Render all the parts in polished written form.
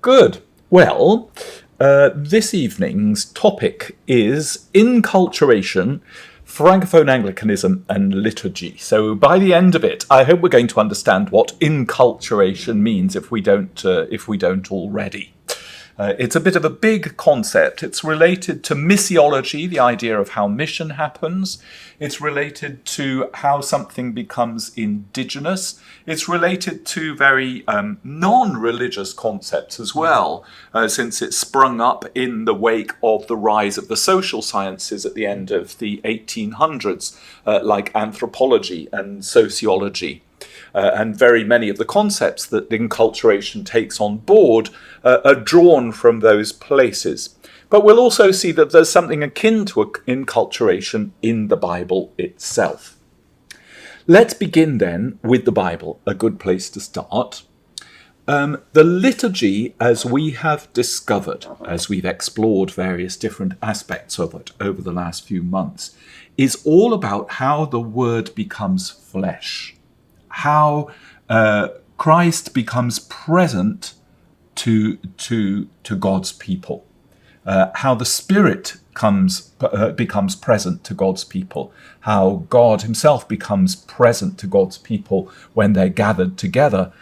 Good. Well, this evening's topic is Inculturation, Francophone Anglicanism and Liturgy. So by the end of it, I hope we're going to understand what inculturation means if we don't already. It's a bit of a big concept. It's related to missiology, the idea of how mission happens. It's related to how something becomes indigenous. It's related to very non-religious concepts as well, since it sprung up in the wake of the rise of the social sciences at the end of the 1800s, like anthropology and sociology. And very many of the concepts that inculturation takes on board are drawn from those places. But we'll also see that there's something akin to inculturation in the Bible itself. Let's begin then with the Bible, a good place to start. The liturgy, as we have discovered, as we've explored various different aspects of it over the last few months, is all about how the Word becomes flesh. How Christ becomes present to God's people, how the Spirit becomes present to God's people, how God himself becomes present to God's people when they're gathered together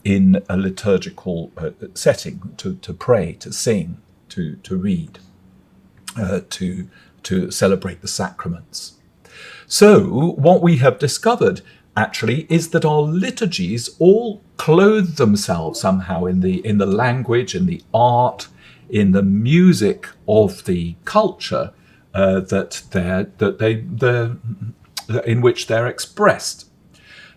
in a liturgical setting to pray, to sing, to read, to celebrate the sacraments. So what we have discovered actually is that our liturgies all clothe themselves somehow in the language, in the art, in the music of the culture in which they're expressed.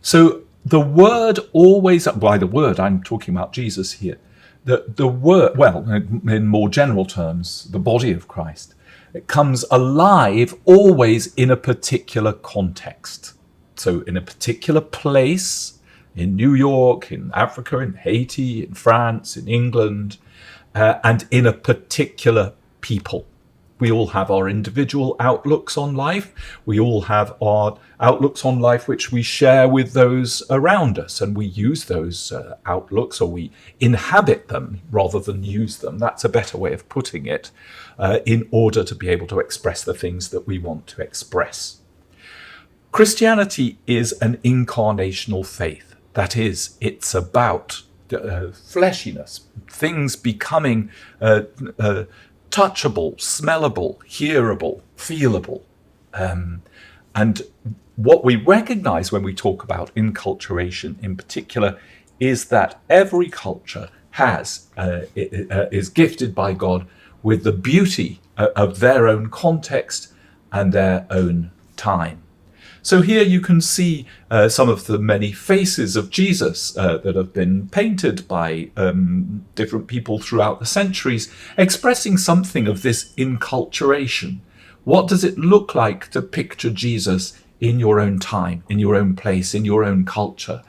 So the word always, by the word I'm talking about Jesus here, the word, well, in more general terms, the body of Christ, it comes alive always in a particular context. So in a particular place, in New York, in Africa, in Haiti, in France, in England, and in a particular people. We all have our individual outlooks on life. We all have our outlooks on life which we share with those around us, and we use those outlooks, or we inhabit them rather than use them. That's a better way of putting it, in order to be able to express the things that we want to express. Christianity is an incarnational faith. That is, it's about fleshiness, things becoming touchable, smellable, hearable, feelable. And what we recognize when we talk about inculturation in particular is that every culture is gifted by God with the beauty of their own context and their own time. So here you can see some of the many faces of Jesus that have been painted by different people throughout the centuries, expressing something of this inculturation. What does it look like to picture Jesus in your own time, in your own place, in your own culture,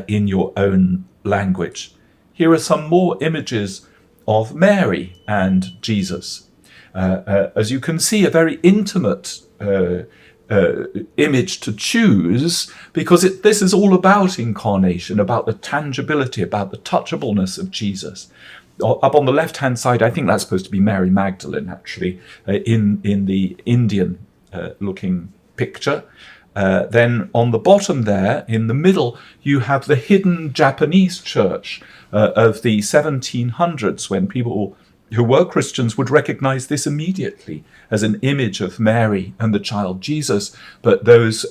in your own language? Here are some more images of Mary and Jesus. As you can see, a very intimate image to choose, because this is all about incarnation, about the tangibility, about the touchableness of Jesus. Up on the left-hand side, I think that's supposed to be Mary Magdalene, actually, in the Indian looking picture. Then on the bottom there, in the middle, you have the hidden Japanese church of the 1700s, when people who were Christians would recognize this immediately as an image of Mary and the child Jesus, but those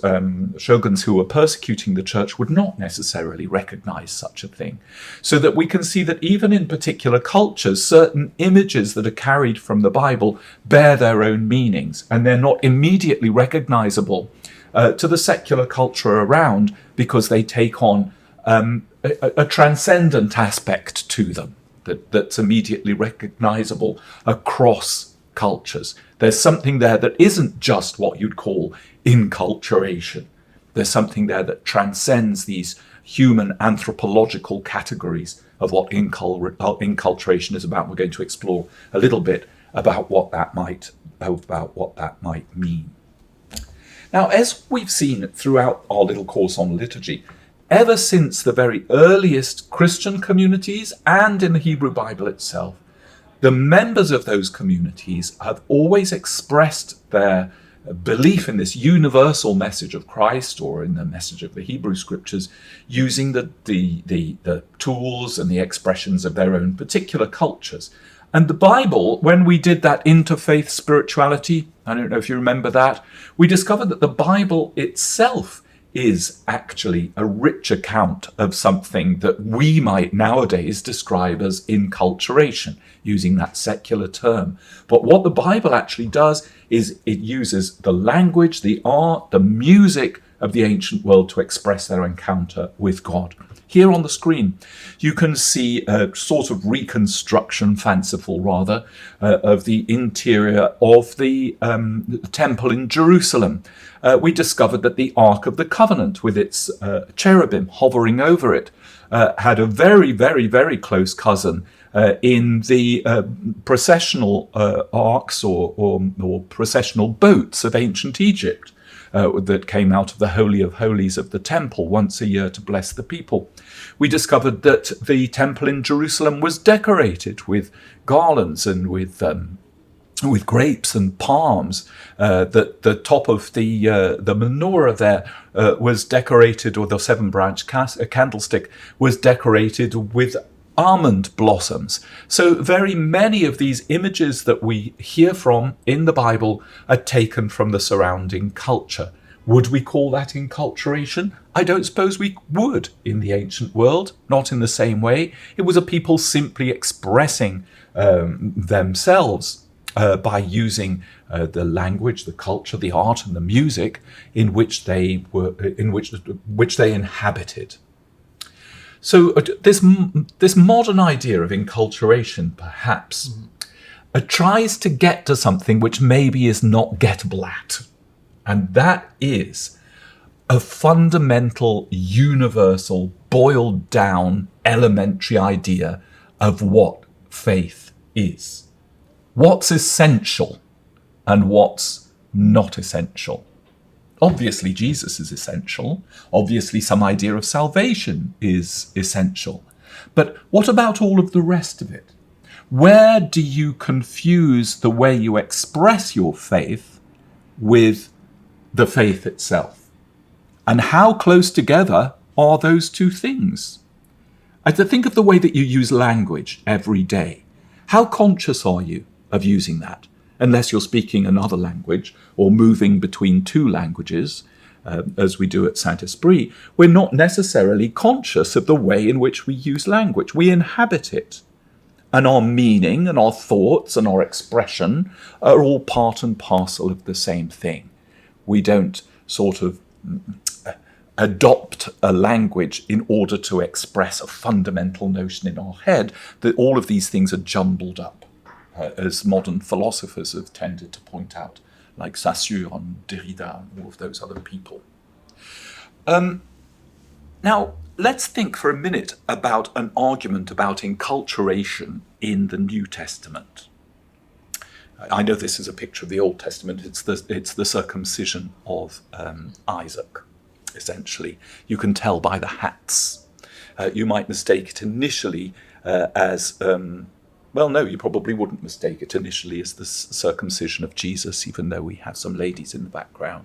shoguns who were persecuting the church would not necessarily recognize such a thing. So that we can see that even in particular cultures, certain images that are carried from the Bible bear their own meanings, and they're not immediately recognizable to the secular culture around, because they take on a transcendent aspect to them that's immediately recognizable across cultures. There's something there that isn't just what you'd call inculturation. There's something there that transcends these human anthropological categories of what inculturation is about. We're going to explore a little bit about what that might mean. Now, as we've seen throughout our little course on liturgy, ever since the very earliest Christian communities and in the Hebrew Bible itself, the members of those communities have always expressed their belief in this universal message of Christ, or in the message of the Hebrew scriptures, using the tools and the expressions of their own particular cultures. And the Bible, when we did that interfaith spirituality, I don't know if you remember that, we discovered that the Bible itself is actually a rich account of something that we might nowadays describe as inculturation, using that secular term. But what the Bible actually does is it uses the language, the art, the music of the ancient world to express their encounter with God. Here on the screen, you can see a sort of reconstruction, fanciful rather, of the interior of the temple in Jerusalem. We discovered that the Ark of the Covenant, with its cherubim hovering over it, had a very, very, very close cousin in the processional arks or processional boats of ancient Egypt. That came out of the Holy of Holies of the temple once a year to bless the people. We discovered that the temple in Jerusalem was decorated with garlands and with grapes and palms. That the top of the menorah there was decorated, or the seven-branch candlestick was decorated with almond blossoms. So very many of these images that we hear from in the Bible are taken from the surrounding culture. Would we call that enculturation? I don't suppose we would in the ancient world, not in the same way. It was a people simply expressing themselves by using the language, the culture, the art, and the music in which they inhabited. So this modern idea of enculturation, perhaps, tries to get to something which maybe is not gettable at. And that is a fundamental, universal, boiled down, elementary idea of what faith is. What's essential and what's not essential. Obviously, Jesus is essential. Obviously, some idea of salvation is essential. But what about all of the rest of it? Where do you confuse the way you express your faith with the faith itself? And how close together are those two things? I think of the way that you use language every day. How conscious are you of using that? Unless you're speaking another language or moving between two languages, as we do at Saint-Esprit, we're not necessarily conscious of the way in which we use language. We inhabit it. And our meaning and our thoughts and our expression are all part and parcel of the same thing. We don't sort of adopt a language in order to express a fundamental notion in our head, that all of these things are jumbled up. As modern philosophers have tended to point out, like Saussure and Derrida and all of those other people. Now, let's think for a minute about an argument about enculturation in the New Testament. I know this is a picture of the Old Testament. It's the circumcision of Isaac, essentially. You can tell by the hats. You might mistake it initially as... well, no, you probably wouldn't mistake it initially as the circumcision of Jesus, even though we have some ladies in the background.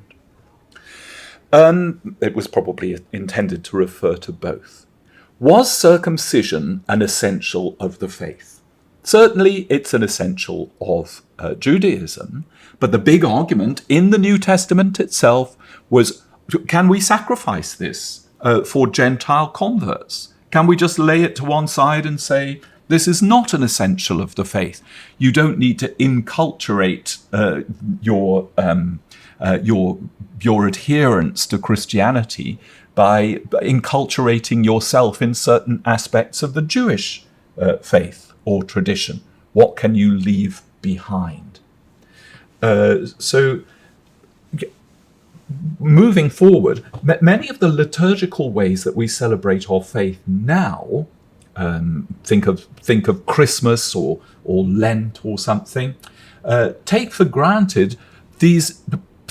It was probably intended to refer to both. Was circumcision an essential of the faith? Certainly, it's an essential of Judaism, but the big argument in the New Testament itself was, can we sacrifice this for Gentile converts? Can we just lay it to one side and say, this is not an essential of the faith? You don't need to inculturate your adherence to Christianity by inculturating yourself in certain aspects of the Jewish faith or tradition. What can you leave behind? So, moving forward, many of the liturgical ways that we celebrate our faith now, think of Christmas or Lent or something, take for granted these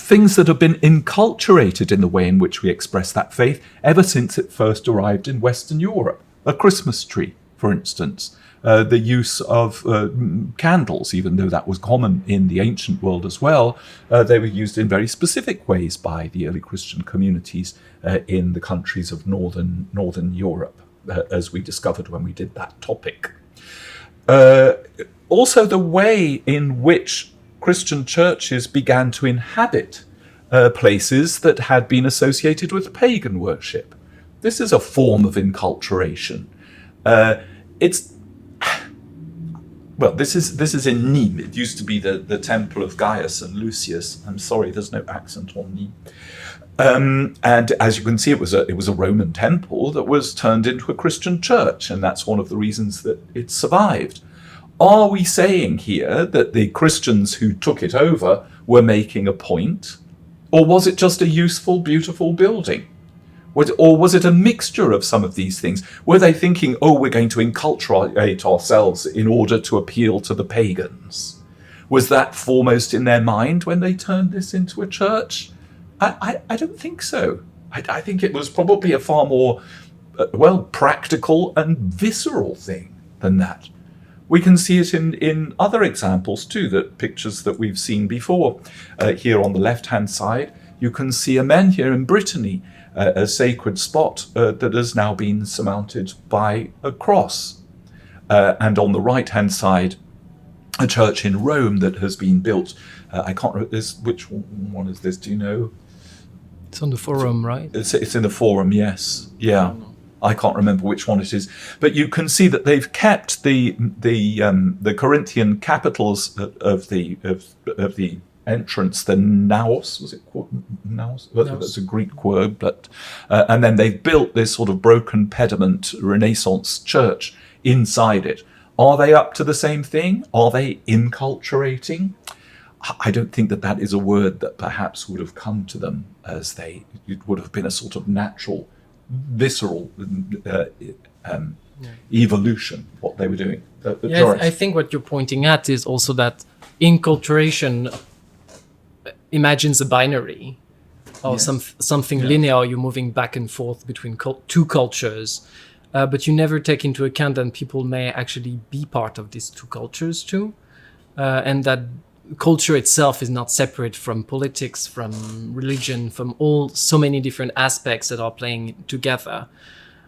things that have been enculturated in the way in which we express that faith ever since it first arrived in Western Europe. A Christmas tree, for instance, the use of candles, even though that was common in the ancient world as well, they were used in very specific ways by the early Christian communities in the countries of northern Europe, as we discovered when we did that topic. Also, the way in which Christian churches began to inhabit places that had been associated with pagan worship. This is a form of enculturation. This is in Nîmes. It used to be the temple of Gaius and Lucius. I'm sorry, there's no accent on Nîmes. And as you can see, it was a Roman temple that was turned into a Christian church, and that's one of the reasons that it survived. Are we saying here that the Christians who took it over were making a point? Or was it just a useful, beautiful building? Or was it a mixture of some of these things? Were they thinking, we're going to enculturate ourselves in order to appeal to the pagans? Was that foremost in their mind when they turned this into a church? I don't think so. I think it was probably a far more, practical and visceral thing than that. We can see it in other examples too, that pictures that we've seen before. Here on the left-hand side, you can see a menhir in Brittany, a sacred spot that has now been surmounted by a cross. And on the right-hand side, a church in Rome that has been built. I can't remember which one is this, do you know? It's on the forum, right? It's in the forum, yes. Yeah. I can't remember which one it is, but you can see that they've kept the Corinthian capitals of the entrance, the naos, was it called naos? That's a Greek word, but and then they've built this sort of broken pediment Renaissance church inside it. Are they up to the same thing? Are they enculturating? I don't think that is a word that perhaps would have come to them it would have been a sort of natural, visceral evolution, what they were doing. I think what you're pointing at is also that enculturation imagines a binary or something linear. You're moving back and forth between two cultures, but you never take into account that people may actually be part of these two cultures too, and that culture itself is not separate from politics, from religion, from so many different aspects that are playing together.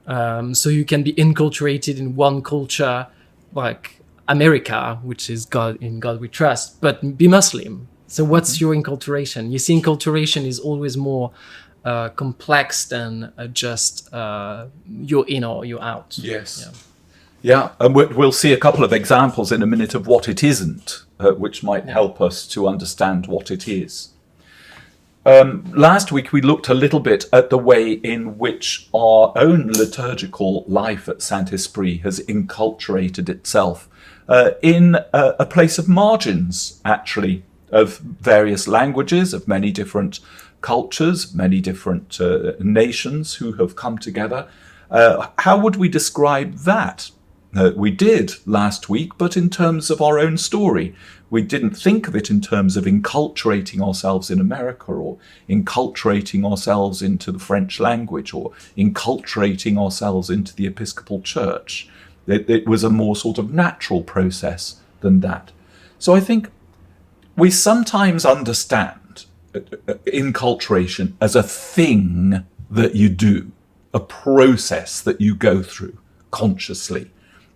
So you can be enculturated in one culture, like America, which is in God we trust, but be Muslim. So what's your enculturation? You see, enculturation is always more complex than just you're in or you're out. Yes. Yeah, and we'll see a couple of examples in a minute of what it isn't, which might help us to understand what it is. Last week we looked a little bit at the way in which our own liturgical life at Saint-Esprit has enculturated itself in a place of margins, actually, of various languages, of many different cultures, many different nations who have come together. How would we describe that? We did last week, but in terms of our own story. We didn't think of it in terms of enculturating ourselves in America, or enculturating ourselves into the French language, or enculturating ourselves into the Episcopal Church. It was a more sort of natural process than that. So I think we sometimes understand enculturation as a thing that you do, a process that you go through consciously,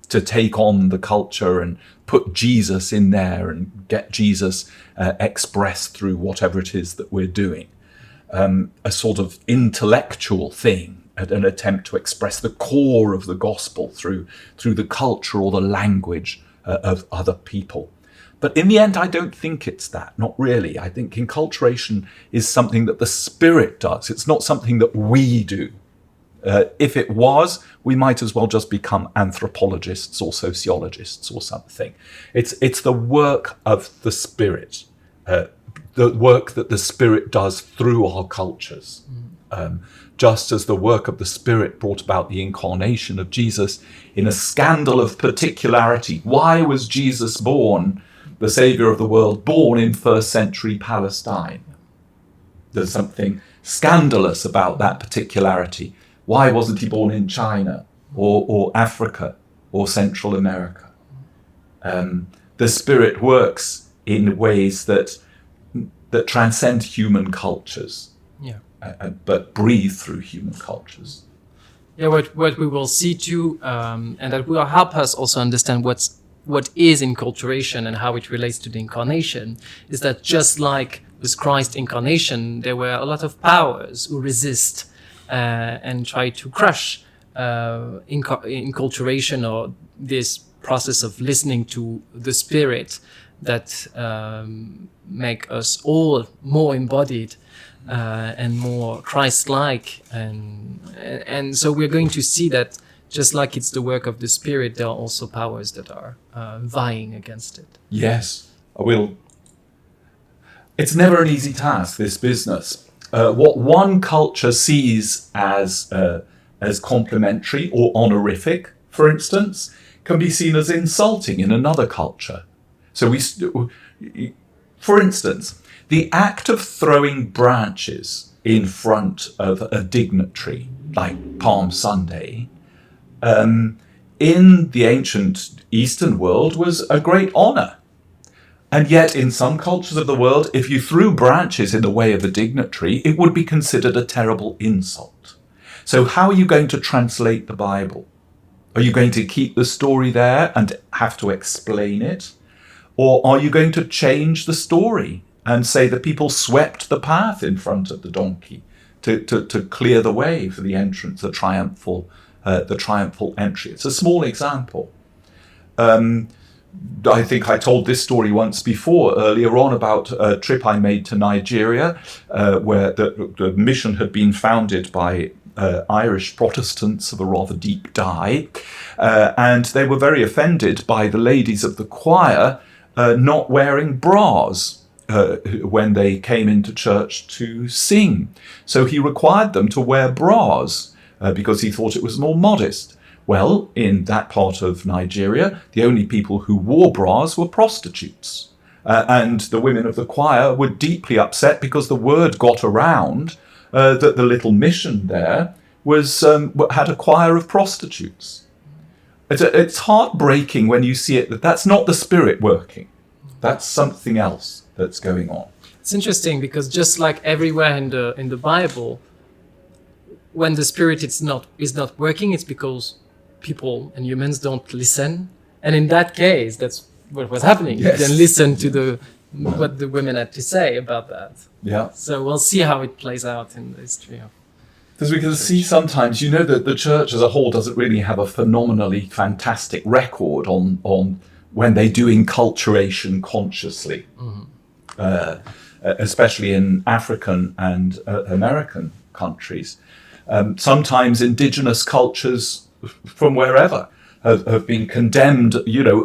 to take on the culture and put Jesus in there and get Jesus expressed through whatever it is that we're doing. A sort of intellectual thing, an attempt to express the core of the gospel through the culture or the language of other people. But in the end, I don't think it's that, not really. I think enculturation is something that the Spirit does. It's not something that we do. If it was, we might as well just become anthropologists or sociologists or something. It's the work of the Spirit, the work that the Spirit does through our cultures. Just as the work of the Spirit brought about the incarnation of Jesus in a scandal of particularity. Why was Jesus born, the Saviour of the world, born in first century Palestine? There's something scandalous about that particularity. Why wasn't he born in China or Africa or Central America? The Spirit works in ways that transcend human cultures, but breathe through human cultures. Yeah, what we will see too, and that will help us also understand what is enculturation and how it relates to the Incarnation, is that just like with Christ's Incarnation, there were a lot of powers who resist and try to crush enculturation, or this process of listening to the Spirit that make us all more embodied and more Christ-like, and so we're going to see that just like it's the work of the Spirit, there are also powers that are vying against it. Yes, I will. It's never an easy task, this business. What one culture sees as complimentary or honorific, for instance, can be seen as insulting in another culture. So for instance, the act of throwing branches in front of a dignitary, like Palm Sunday, in the ancient Eastern world was a great honor. And yet in some cultures of the world, if you threw branches in the way of a dignitary, it would be considered a terrible insult. So how are you going to translate the Bible? Are you going to keep the story there and have to explain it? Or are you going to change the story and say the people swept the path in front of the donkey to clear the way for the entrance, the triumphal entry? It's a small example. I think I told this story once before, earlier on, about a trip I made to Nigeria, where the mission had been founded by Irish Protestants of a rather deep dye, and they were very offended by the ladies of the choir not wearing bras when they came into church to sing. So he required them to wear bras because he thought it was more modest. Well, in that part of Nigeria, the only people who wore bras were prostitutes. And the women of the choir were deeply upset because the word got around that the little mission there had a choir of prostitutes. It's heartbreaking when you see it, that's not the Spirit working. That's something else that's going on. It's interesting because just like everywhere in the Bible, when the Spirit is not working, it's because people and humans don't listen. And in that case, that's what was happening. Yes. You didn't listen to what the women had to say about that. Yeah. So we'll see how it plays out in the history of. Because we can see sometimes, that the church as a whole doesn't really have a phenomenally fantastic record on when they do enculturation consciously, especially in African and American countries. Sometimes indigenous cultures from wherever have been condemned,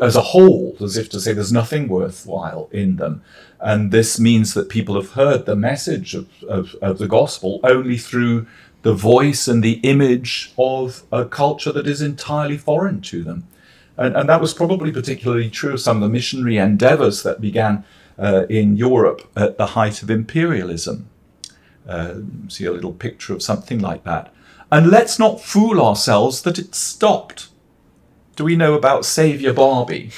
as a whole, as if to say there's nothing worthwhile in them. And this means that people have heard the message of the gospel only through the voice and the image of a culture that is entirely foreign to them. And that was probably particularly true of some of the missionary endeavors that began in Europe at the height of imperialism. See a little picture of something like that. And let's not fool ourselves that it stopped. Do we know about Saviour Barbie?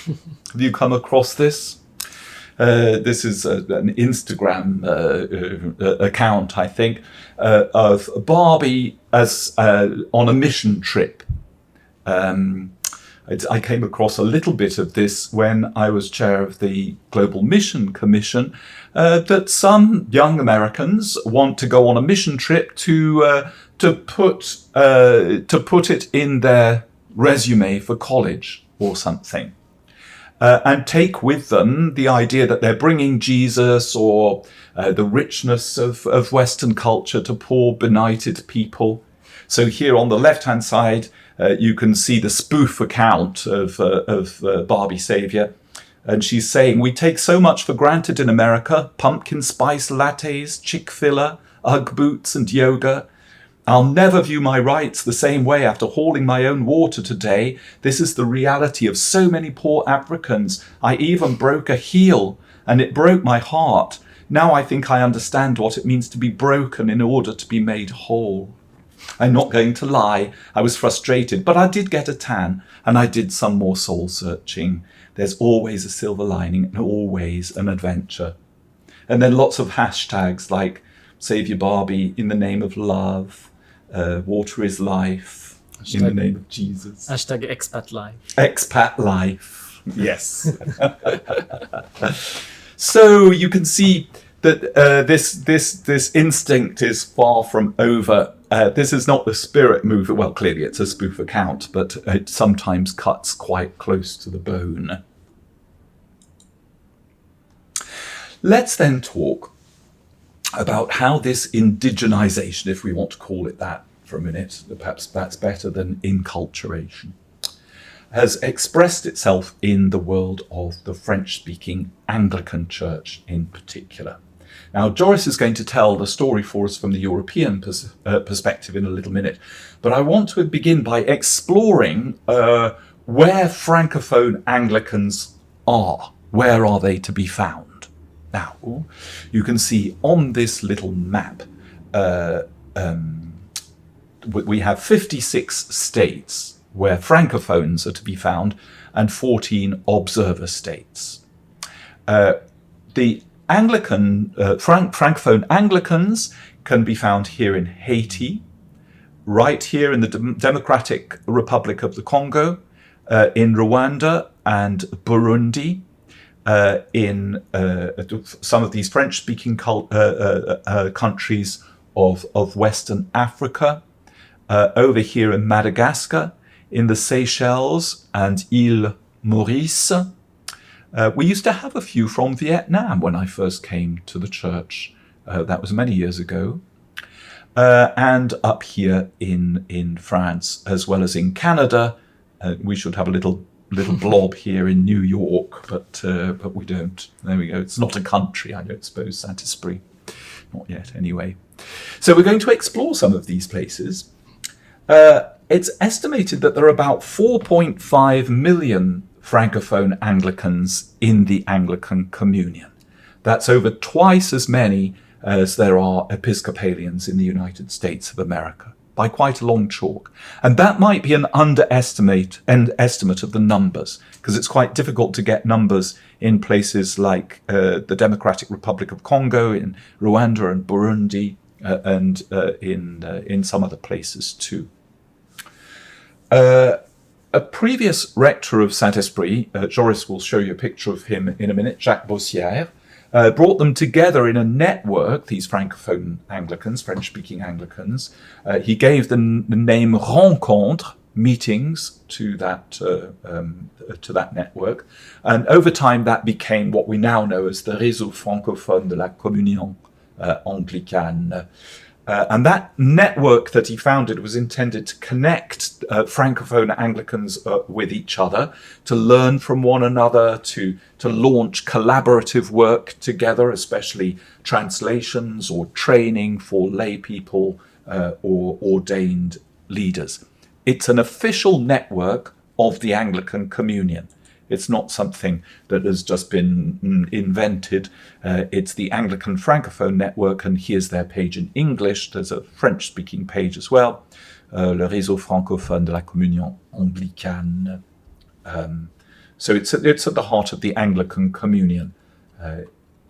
Have you come across this? This is an Instagram account, I think, of Barbie as on a mission trip. I came across a little bit of this when I was chair of the Global Mission Commission, that some young Americans want to go on a mission trip to put it in their resume for college or something, and take with them the idea that they're bringing Jesus or the richness of Western culture to poor, benighted people. So here on the left-hand side, you can see the spoof account of Barbie Saviour. And she's saying, "We take so much for granted in America: pumpkin spice lattes, Chick-fil-A, Ugg boots and yoga. I'll never view my rights the same way after hauling my own water today. This is the reality of so many poor Africans. I even broke a heel, and it broke my heart. Now I think I understand what it means to be broken in order to be made whole. I'm not going to lie, I was frustrated, but I did get a tan, and I did some more soul searching. There's always a silver lining and always an adventure. And then lots of hashtags like Save Your Barbie, In the Name of Love, Water is Life, In the Name of Jesus. Hashtag expat life. Expat life, yes. So you can see that this instinct is far from over. This is not the spirit movement. Well, clearly it's a spoof account, but it sometimes cuts quite close to the bone. Let's then talk about how this indigenization, if we want to call it that for a minute, perhaps that's better than inculturation, has expressed itself in the world of the French-speaking Anglican Church in particular. Now, Joris is going to tell the story for us from the European perspective in a little minute, but I want to begin by exploring where Francophone Anglicans are. Where are they to be found? Now, you can see on this little map, we have 56 states where Francophones are to be found and 14 observer states. The Anglican, Francophone Anglicans can be found here in Haiti, right here in the Democratic Republic of the Congo, in Rwanda and Burundi, in some of these French-speaking countries of Western Africa, over here in Madagascar, in the Seychelles and Île Maurice. We used to have a few from Vietnam when I first came to the church. That was many years ago. And up here in France, as well as in Canada. We should have a little blob here in New York, but we don't. There we go. It's not a country, I don't suppose, Saint-Esprit. Not yet, anyway. So we're going to explore some of these places. It's estimated that there are about 4.5 million Francophone Anglicans in the Anglican Communion. That's over twice as many as there are Episcopalians in the United States of America, by quite a long chalk. And that might be an estimate of the numbers, because it's quite difficult to get numbers in places like the Democratic Republic of Congo, in Rwanda and Burundi, and in some other places too. A previous rector of Saint-Esprit, Joris will show you a picture of him in a minute, Jacques Boucier, brought them together in a network, these Francophone Anglicans, French-speaking Anglicans. He gave the name rencontre, meetings, to that network. And over time, that became what we now know as the Réseau Francophone de la Communion Anglicane. And that network that he founded was intended to connect Francophone Anglicans with each other, to learn from one another, to launch collaborative work together, especially translations or training for lay people or ordained leaders. It's an official network of the Anglican Communion. It's not something that has just been invented. It's the Anglican Francophone Network, and here's their page in English. There's a French-speaking page as well. Le Réseau Francophone de la Communion Anglicane. So it's at the heart of the Anglican Communion.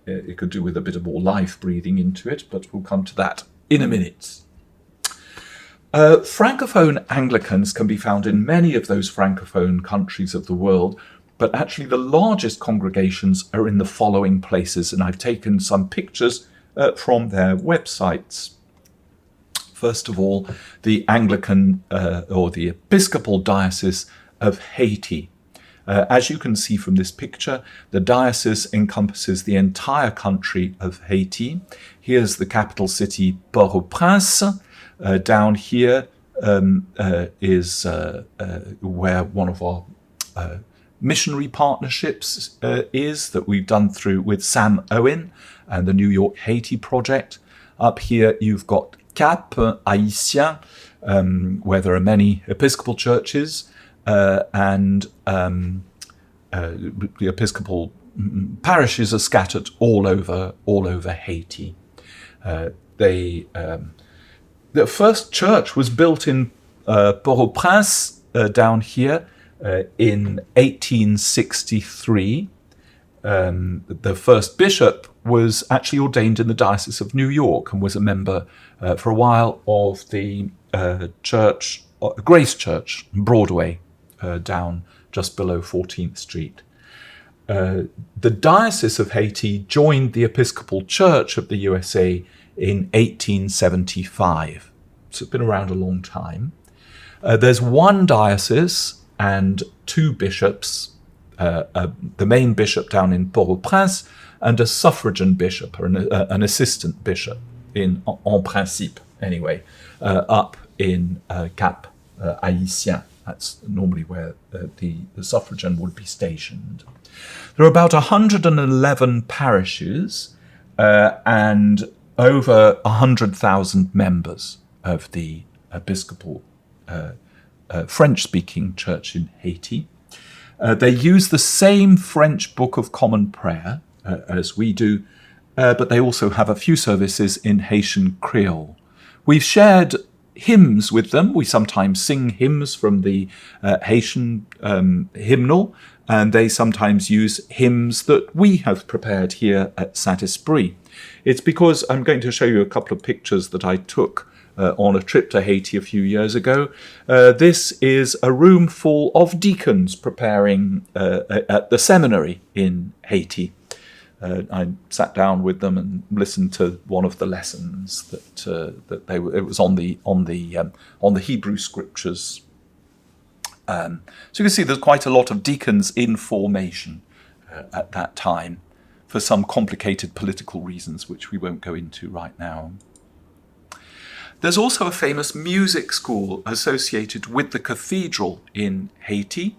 It could do with a bit of more life breathing into it, but we'll come to that in a minute. Francophone Anglicans can be found in many of those Francophone countries of the world, but actually the largest congregations are in the following places, and I've taken some pictures from their websites. First of all, the Anglican or the Episcopal Diocese of Haiti. As you can see from this picture, the diocese encompasses the entire country of Haiti. Here's the capital city, Port-au-Prince. Down here is where one of our missionary partnerships is that we've done through with Sam Owen and the New York Haiti Project. Up here you've got Cap Haïtien, where there are many Episcopal churches, and the Episcopal parishes are scattered all over Haiti. The first church was built in Port-au-Prince down here in 1863. The first bishop was actually ordained in the Diocese of New York and was a member for a while of the church, Grace Church, Broadway, down just below 14th Street. The Diocese of Haiti joined the Episcopal Church of the USA in 1875. So it's been around a long time. There's one diocese and two bishops, the main bishop down in Port-au-Prince and a suffragan bishop, or an assistant bishop, en principe anyway, up in Cap Haïtien. That's normally where the suffragan would be stationed. There are about 111 parishes and over 100,000 members of the Episcopal French-speaking church in Haiti. They use the same French Book of Common Prayer as we do, but they also have a few services in Haitian Creole. We've shared hymns with them. We sometimes sing hymns from the Haitian hymnal, and they sometimes use hymns that we have prepared here at Saint-Esprit. It's because I'm going to show you a couple of pictures that I took on a trip to Haiti a few years ago. This is a room full of deacons preparing at the seminary in Haiti. I sat down with them and listened to one of the lessons that it was on the Hebrew scriptures. So you can see there's quite a lot of deacons in formation at that time for some complicated political reasons, which we won't go into right now. There's also a famous music school associated with the cathedral in Haiti,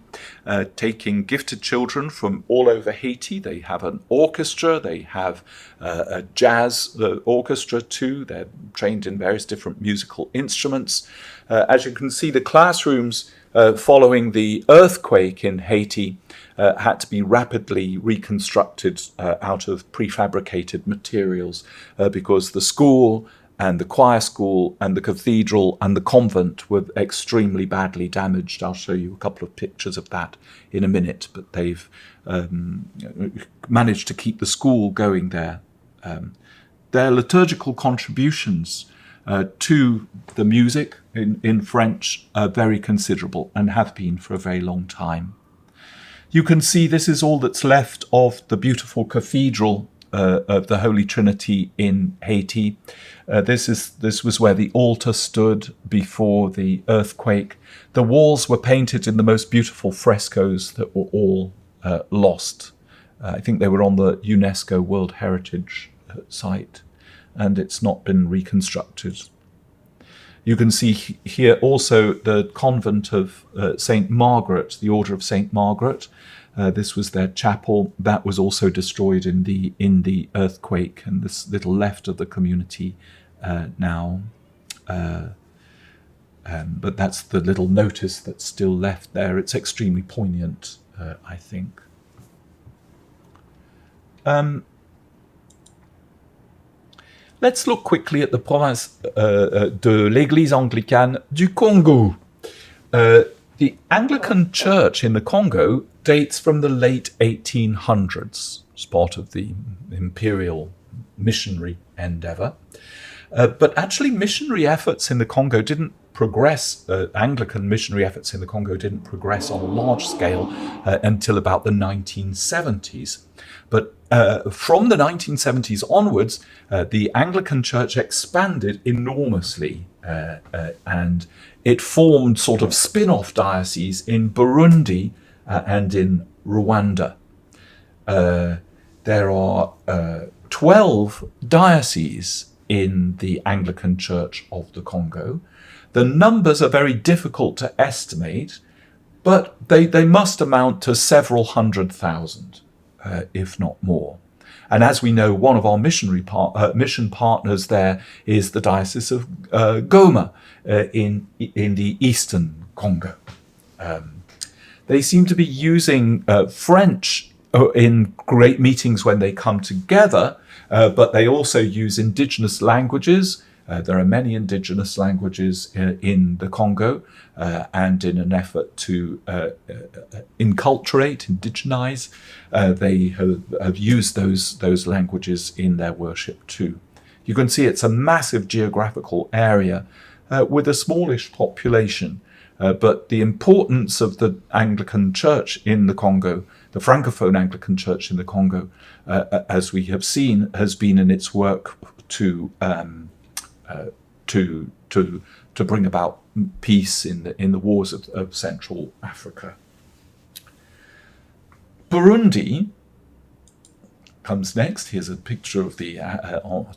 taking gifted children from all over Haiti. They have an orchestra, they have a jazz orchestra too. They're trained in various different musical instruments. As you can see, the classrooms following the earthquake in Haiti had to be rapidly reconstructed out of prefabricated materials because the school and the choir school and the cathedral and the convent were extremely badly damaged. I'll show you a couple of pictures of that in a minute, but they've managed to keep the school going there. Their liturgical contributions to the music in French are very considerable and have been for a very long time. You can see this is all that's left of the beautiful cathedral of the Holy Trinity in Haiti. This was where the altar stood before the earthquake. The walls were painted in the most beautiful frescoes that were all lost. I think they were on the UNESCO World Heritage site, and it's not been reconstructed. You can see here also the convent of St. Margaret, the Order of St. Margaret. This was their chapel. That was also destroyed in the earthquake, and this little left of the community now. But that's the little notice that's still left there. It's extremely poignant, I think. Let's look quickly at the province de l'Église anglicane du Congo. The Anglican Church in the Congo dates from the late 1800s. It's part of the imperial missionary endeavor. But actually missionary efforts in the Congo didn't progress, Anglican missionary efforts in the Congo didn't progress on a large scale until about the 1970s. But from the 1970s onwards, the Anglican Church expanded enormously, and it formed sort of spin-off dioceses in Burundi and in Rwanda. There are 12 dioceses in the Anglican Church of the Congo. The numbers are very difficult to estimate, but they must amount to several 100,000, if not more. And as we know, one of our mission partners there is the Diocese of Goma in the eastern Congo. They seem to be using French in great meetings when they come together, but they also use indigenous languages. There are many indigenous languages in the Congo, and in an effort to inculturate, indigenize, they have used those languages in their worship too. You can see it's a massive geographical area with a smallish population, but the importance of the Anglican Church in the Congo, the Francophone Anglican Church in the Congo, as we have seen, has been in its work to bring about peace in the wars of Central Africa. Burundi comes next. Here's a picture of the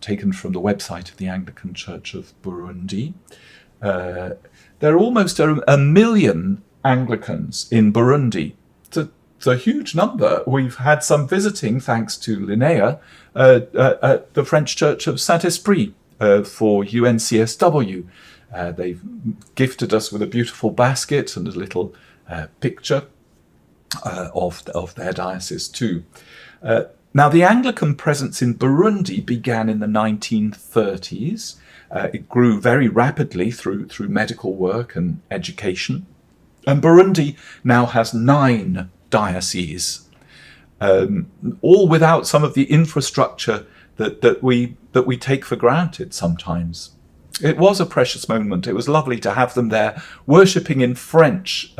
taken from the website of the Anglican Church of Burundi. There are almost a million Anglicans in Burundi. It's a huge number. We've had some visiting, thanks to Linnea, at the French Church of Saint-Esprit for UNCSW. They've gifted us with a beautiful basket and a little picture of their diocese too. Now, the Anglican presence in Burundi began in the 1930s. It grew very rapidly through medical work and education. And Burundi now has 9 dioceses, all without some of the infrastructure that we take for granted sometimes. It was a precious moment. It was lovely to have them there, worshipping in French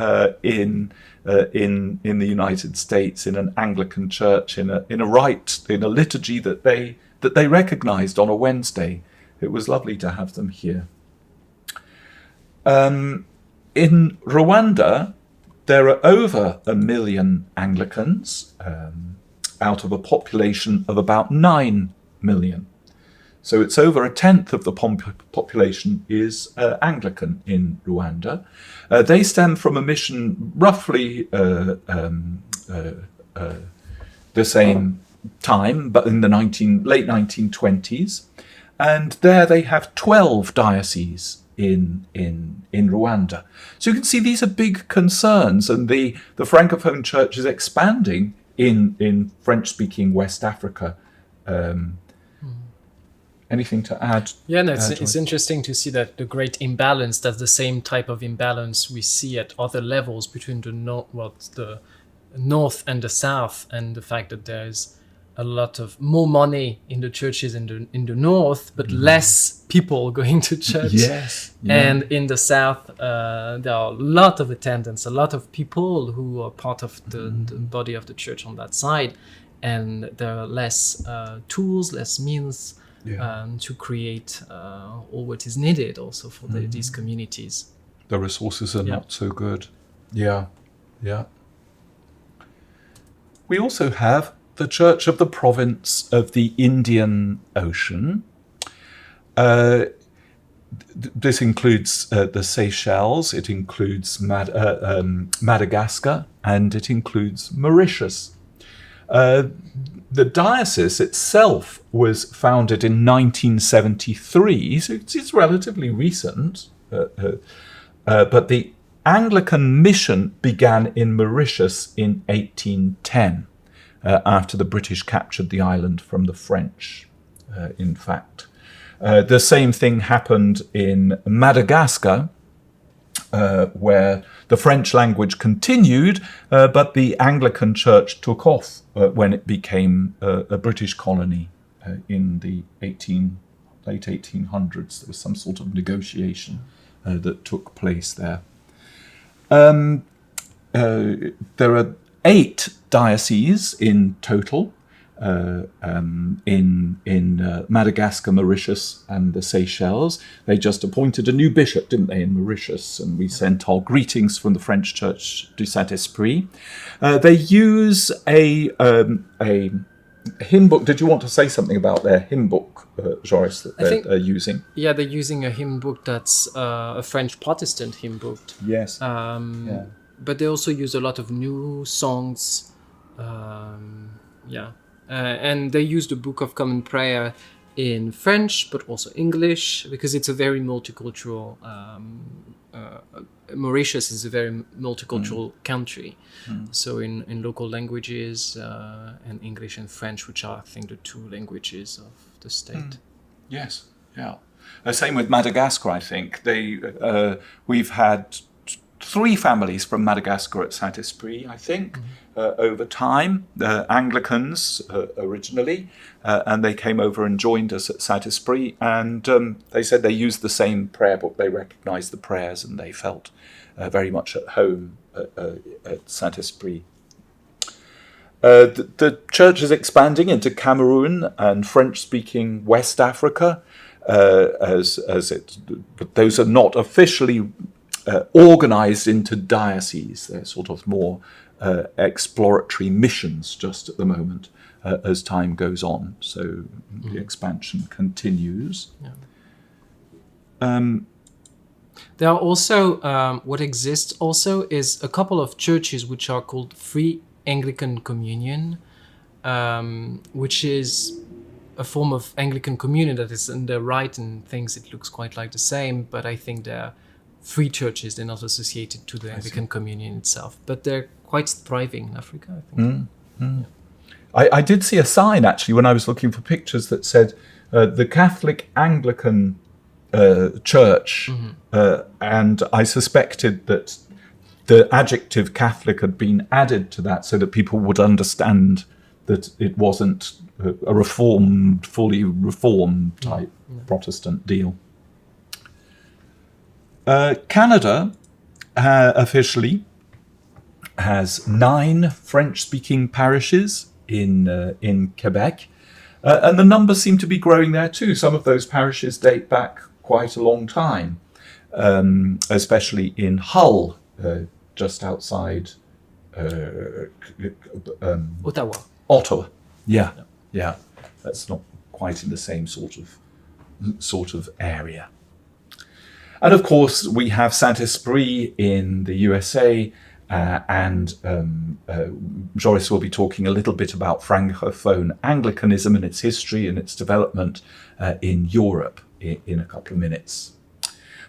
in the United States, in an Anglican church, in a rite, in a liturgy that they recognised on a Wednesday. It was lovely to have them here. In Rwanda, there are over 1 million Anglicans out of a population of about 9 million. So it's over a tenth of the population is Anglican in Rwanda. They stem from a mission roughly the same time, but in the late 1920s. And there they have 12 dioceses in Rwanda. So you can see these are big concerns, and the Francophone Church is expanding in French-speaking West Africa. Anything to add? Yeah, no, it's interesting to see that the great imbalance, that's the same type of imbalance we see at other levels between the north and the south, and the fact that there's a lot of more money in the churches in the north, but less people going to church. Yes. Yeah. And in the south, there are a lot of attendance, a lot of people who are part of the body of the church on that side, and there are less tools, less means to create all what is needed also for these communities. The resources are not so good. Yeah. We also have the Church of the Province of the Indian Ocean. This includes the Seychelles, it includes Madagascar, and it includes Mauritius. The diocese itself was founded in 1973, so it's relatively recent, but the Anglican mission began in Mauritius in 1810. After the British captured the island from the French, in fact. The same thing happened in Madagascar, where the French language continued, but the Anglican Church took off when it became a British colony in the late 1800s. There was some sort of negotiation that took place there. There are 8 dioceses in total in Madagascar, Mauritius, and the Seychelles. They just appointed a new bishop, didn't they, in Mauritius? And we sent our greetings from the French Church du Saint-Esprit. They use a hymn book. Did you want to say something about their hymn book, Joris, that they're using? Yeah, they're using a hymn book that's a French Protestant hymn book. Yes. But they also use a lot of new songs. And they use the Book of Common Prayer in French, but also English, because it's a very multicultural Mauritius is a very multicultural country. So in local languages and English and French, which are, I think, the two languages of the state. Yes, yeah. Same with Madagascar, I think. We've had 3 families from Madagascar at Saint-Esprit, I think, over time. Anglicans originally, and they came over and joined us at Saint-Esprit, and they said they used the same prayer book. They recognised the prayers, and they felt very much at home at Saint-Esprit. The church is expanding into Cameroon and French-speaking West Africa, but those are not officially organised into dioceses. They're sort of more exploratory missions just at the moment as time goes on. So the expansion continues. Yeah. There are also, what exists also is a couple of churches which are called Free Anglican Communion, which is a form of Anglican communion that is in the rite and things. It looks quite like the same, but I think they're free churches. They're not associated to the Anglican communion itself, but they're quite thriving in Africa, I think. Yeah. I did see a sign actually when I was looking for pictures that said the Catholic Anglican Church, and I suspected that the adjective Catholic had been added to that so that people would understand that it wasn't a reformed, fully reformed type Protestant deal. Canada officially has 9 French-speaking parishes in Quebec, and the numbers seem to be growing there too. Some of those parishes date back quite a long time, especially in Hull, just outside Ottawa. Yeah. That's not quite in the same sort of area. And of course, we have Saint-Esprit in the USA, and Joris will be talking a little bit about Francophone Anglicanism and its history and its development in Europe in a couple of minutes.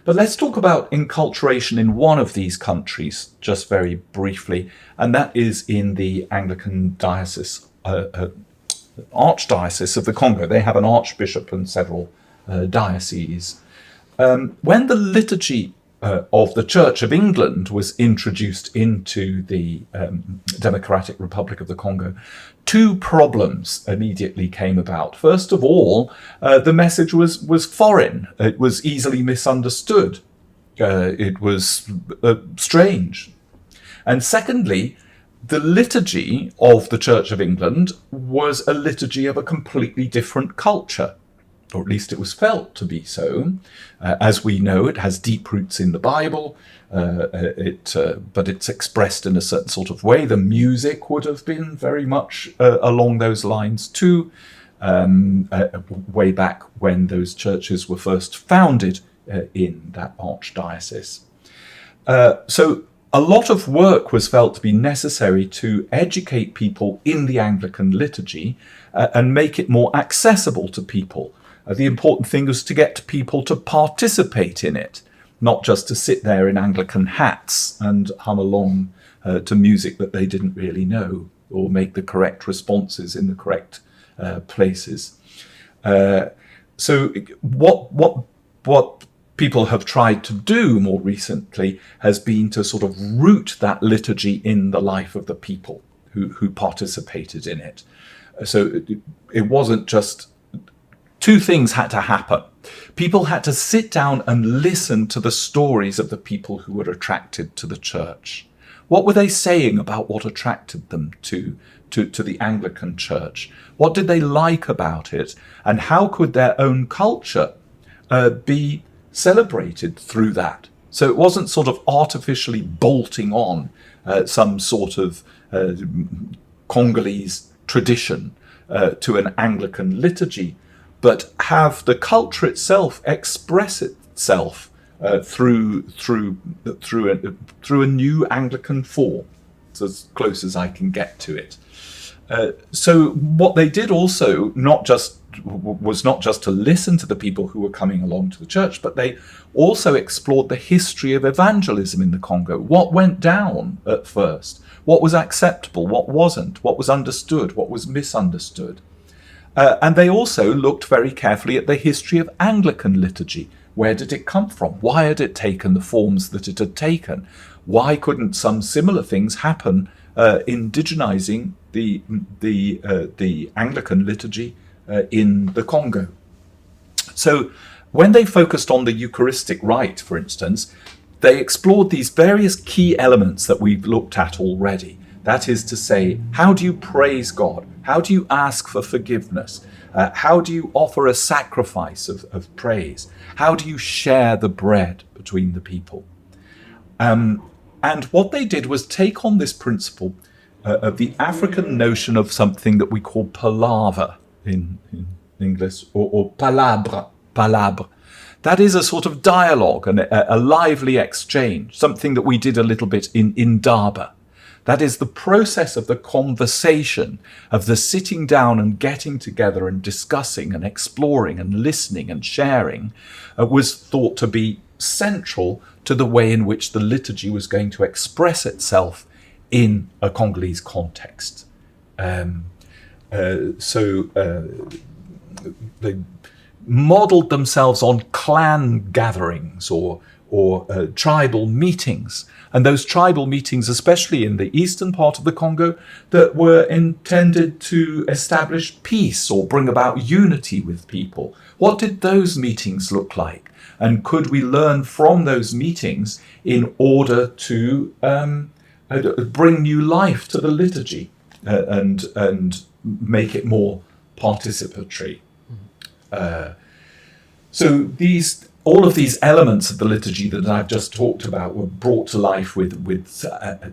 But let's talk about enculturation in one of these countries, just very briefly, and that is in the Anglican Diocese, Archdiocese of the Congo. They have an archbishop and several dioceses. When the liturgy of the Church of England was introduced into the Democratic Republic of the Congo, 2 problems immediately came about. First of all, the message was foreign. It was easily misunderstood. It was strange. And secondly, the liturgy of the Church of England was a liturgy of a completely different culture, or at least it was felt to be so. As we know, it has deep roots in the Bible, but it's expressed in a certain sort of way. The music would have been very much along those lines too, way back when those churches were first founded in that archdiocese. So a lot of work was felt to be necessary to educate people in the Anglican liturgy and make it more accessible to people. The important thing was to get people to participate in it, not just to sit there in Anglican hats and hum along to music that they didn't really know, or make the correct responses in the correct places. So what people have tried to do more recently has been to sort of root that liturgy in the life of the people who participated in it. So it wasn't just... 2 things had to happen. People had to sit down and listen to the stories of the people who were attracted to the church. What were they saying about what attracted them to the Anglican Church? What did they like about it? And how could their own culture be celebrated through that? So it wasn't sort of artificially bolting on some sort of Congolese tradition to an Anglican liturgy, but have the culture itself express itself through a new Anglican form. It's as close as I can get to it. So what they did also, not just was not just to listen to the people who were coming along to the church, but they also explored the history of evangelism in the Congo. What went down at first? What was acceptable? What wasn't? What was understood? What was misunderstood? And they also looked very carefully at the history of Anglican liturgy. Where did it come from? Why had it taken the forms that it had taken? Why couldn't some similar things happen indigenizing the Anglican liturgy in the Congo? So when they focused on the Eucharistic rite, for instance, they explored these various key elements that we've looked at already. That is to say, how do you praise God? How do you ask for forgiveness? How do you offer a sacrifice of praise? How do you share the bread between the people? And what they did was take on this principle of the African notion of something that we call palaver in English, or palabre. That is a sort of dialogue and a lively exchange, something that we did a little bit in Indaba. That is the process of the conversation, of the sitting down and getting together and discussing and exploring and listening and sharing, was thought to be central to the way in which the liturgy was going to express itself in a Congolese context. They modeled themselves on clan gatherings or tribal meetings. And those tribal meetings, especially in the eastern part of the Congo, that were intended to establish peace or bring about unity with people. What did those meetings look like? And could we learn from those meetings in order to bring new life to the liturgy and make it more participatory? So all of these elements of the liturgy that I've just talked about were brought to life with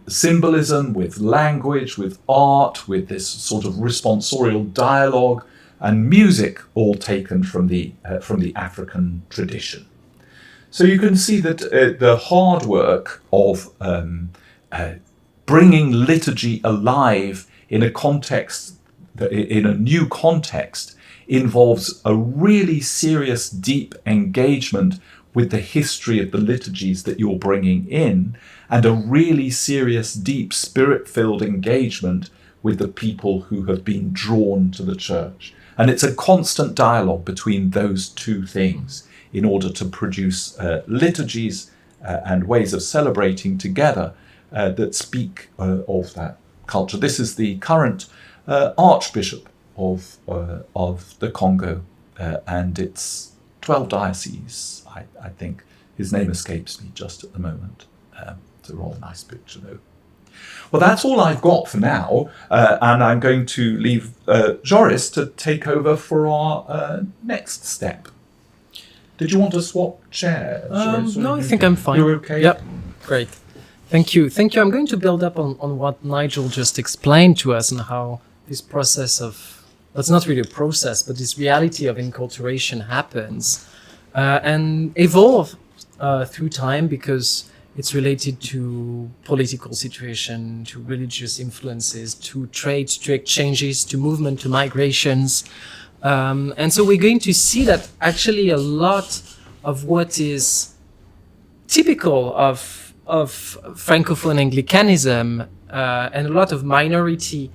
symbolism, with language, with art, with this sort of responsorial dialogue, and music, all taken from the African tradition. So you can see that the hard work of bringing liturgy alive in a context, in a new context, involves a really serious, deep engagement with the history of the liturgies that you're bringing in, and a really serious, deep, spirit-filled engagement with the people who have been drawn to the church. And it's a constant dialogue between those two things in order to produce liturgies and ways of celebrating together that speak of that culture. This is the current Archbishop of the Congo, and it's 12 dioceses, I think. His name escapes me just at the moment. It's a rather nice picture, though. Well, that's all I've got for now, and I'm going to leave Joris to take over for our next step. Did you want to swap chairs? No, I think I'm fine. You're okay? Yep, great. Thank you. I'm going to build up on what Nigel just explained to us and how this process of, it's not really a process, but this reality of enculturation happens and evolve through time, because it's related to political situation, to religious influences, to trade, to exchanges, to movement, to migrations. And so we're going to see that actually a lot of what is typical of Francophone Anglicanism and a lot of minority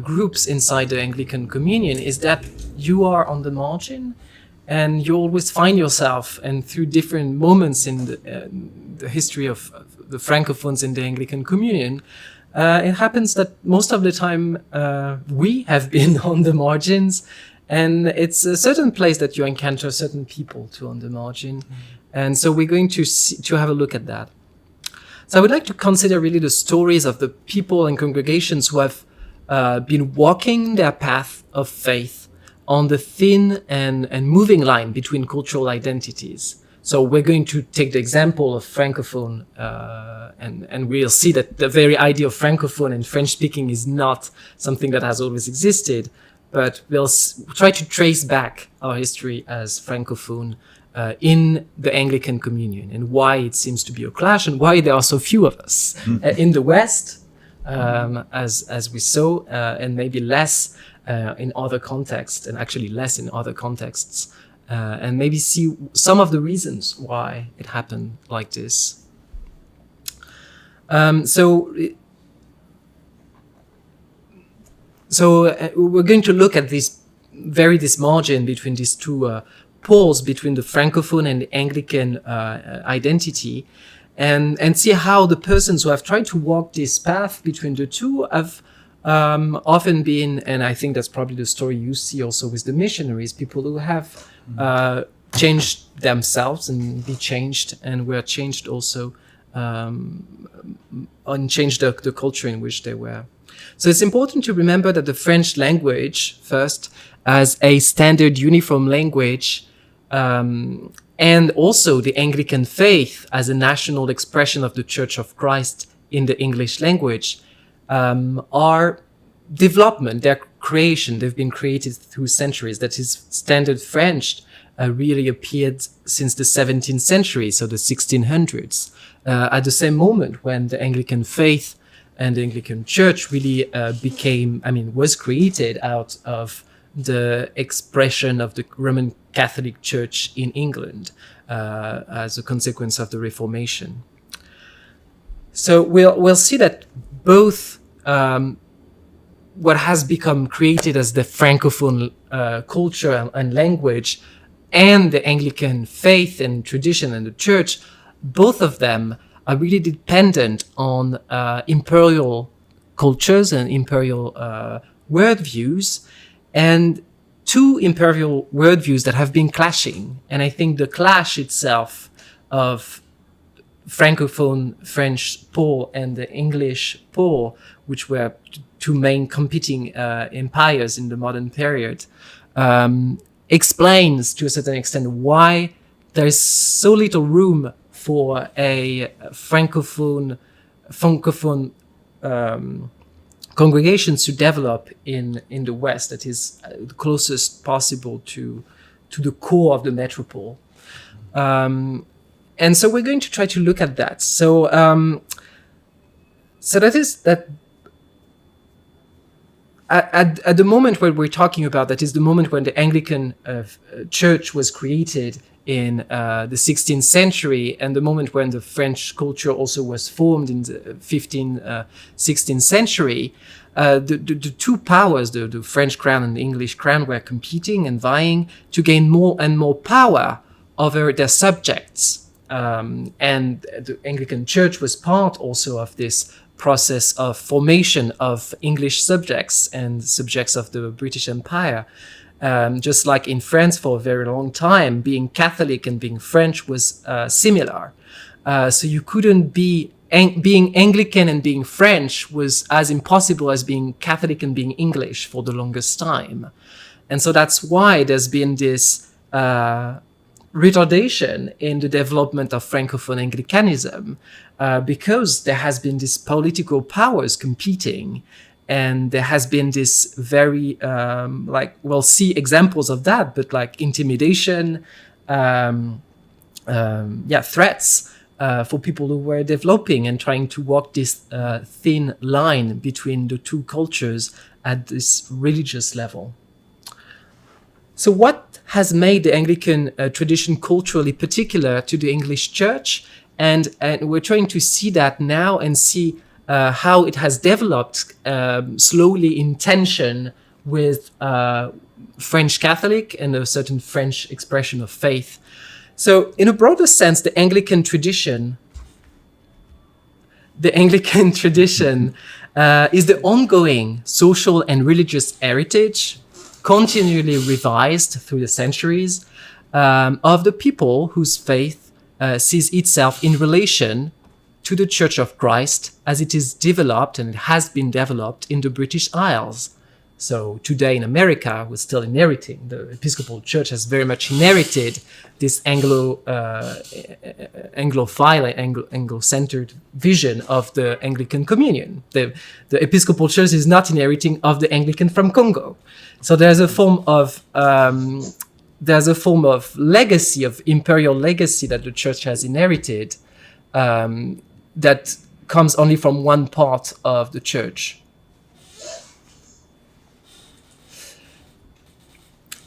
groups inside the Anglican communion is that you are on the margin, and you always find yourself, and through different moments in the history of the Francophones in the Anglican communion, it happens that most of the time we have been on the margins, and it's a certain place that you encounter certain people too on the margin. And so we're going to have a look at that. So I would like to consider really the stories of the people and congregations who have been walking their path of faith on the thin and moving line between cultural identities. So we're going to take the example of Francophone, and we'll see that the very idea of Francophone and French speaking is not something that has always existed, but we'll try to trace back our history as Francophone in the Anglican communion, and why it seems to be a clash, and why there are so few of us in the West, as we saw, and maybe less in other contexts, and actually less in other contexts, and maybe see some of the reasons why it happened like this. So we're going to look at this margin between these two poles, between the Francophone and the Anglican identity, and see how the persons who have tried to walk this path between the two have often been, and I think that's probably the story you see also with the missionaries, people who have changed themselves and be changed, and were changed also, and changed the culture in which they were. So it's important to remember that the French language, first, as a standard uniform language, and also the Anglican faith as a national expression of the Church of Christ in the English language, are development, their creation. They've been created through centuries. That is, standard French really appeared since the 17th century, so the 1600s, at the same moment when the Anglican faith and the Anglican Church really was created out of the expression of the Roman Catholic Church in England as a consequence of the Reformation. So we'll see that both what has become created as the Francophone culture and language, and the Anglican faith and tradition and the Church, both of them are really dependent on imperial cultures and imperial worldviews, and two imperial worldviews that have been clashing. And I think the clash itself of Francophone French pole and the English pole, which were two main competing empires in the modern period, explains to a certain extent why there is so little room for a Francophone congregations to develop in the West that is the closest possible to the core of the metropole. And so we're going to try to look at that. So that is that at the moment when we're talking about, that is the moment when the Anglican Church was created in the 16th century, and the moment when the French culture also was formed in the 16th century, the two powers, the French crown and the English crown, were competing and vying to gain more and more power over their subjects. And the Anglican Church was part also of this process of formation of English subjects and subjects of the British Empire. Just like in France for a very long time, being Catholic and being French was similar. So you couldn't be, being Anglican and being French was as impossible as being Catholic and being English for the longest time. And so that's why there's been this retardation in the development of Francophone Anglicanism, because there has been these political powers competing. And there has been this very, we'll see examples of that, but like intimidation, threats for people who were developing and trying to walk this thin line between the two cultures at this religious level. So what has made the Anglican tradition culturally particular to the English Church? And we're trying to see that now and see how it has developed slowly in tension with French Catholic and a certain French expression of faith. So in a broader sense, the Anglican tradition is the ongoing social and religious heritage, continually revised through the centuries, of the people whose faith sees itself in relation to the Church of Christ as it is developed and it has been developed in the British Isles. So today in America, we're still inheriting, the Episcopal Church has very much inherited this Anglophile, Anglo-centered vision of the Anglican Communion. The Episcopal Church is not inheriting of the Anglican from Congo. So there's a form of legacy, of imperial legacy that the Church has inherited, that comes only from one part of the church.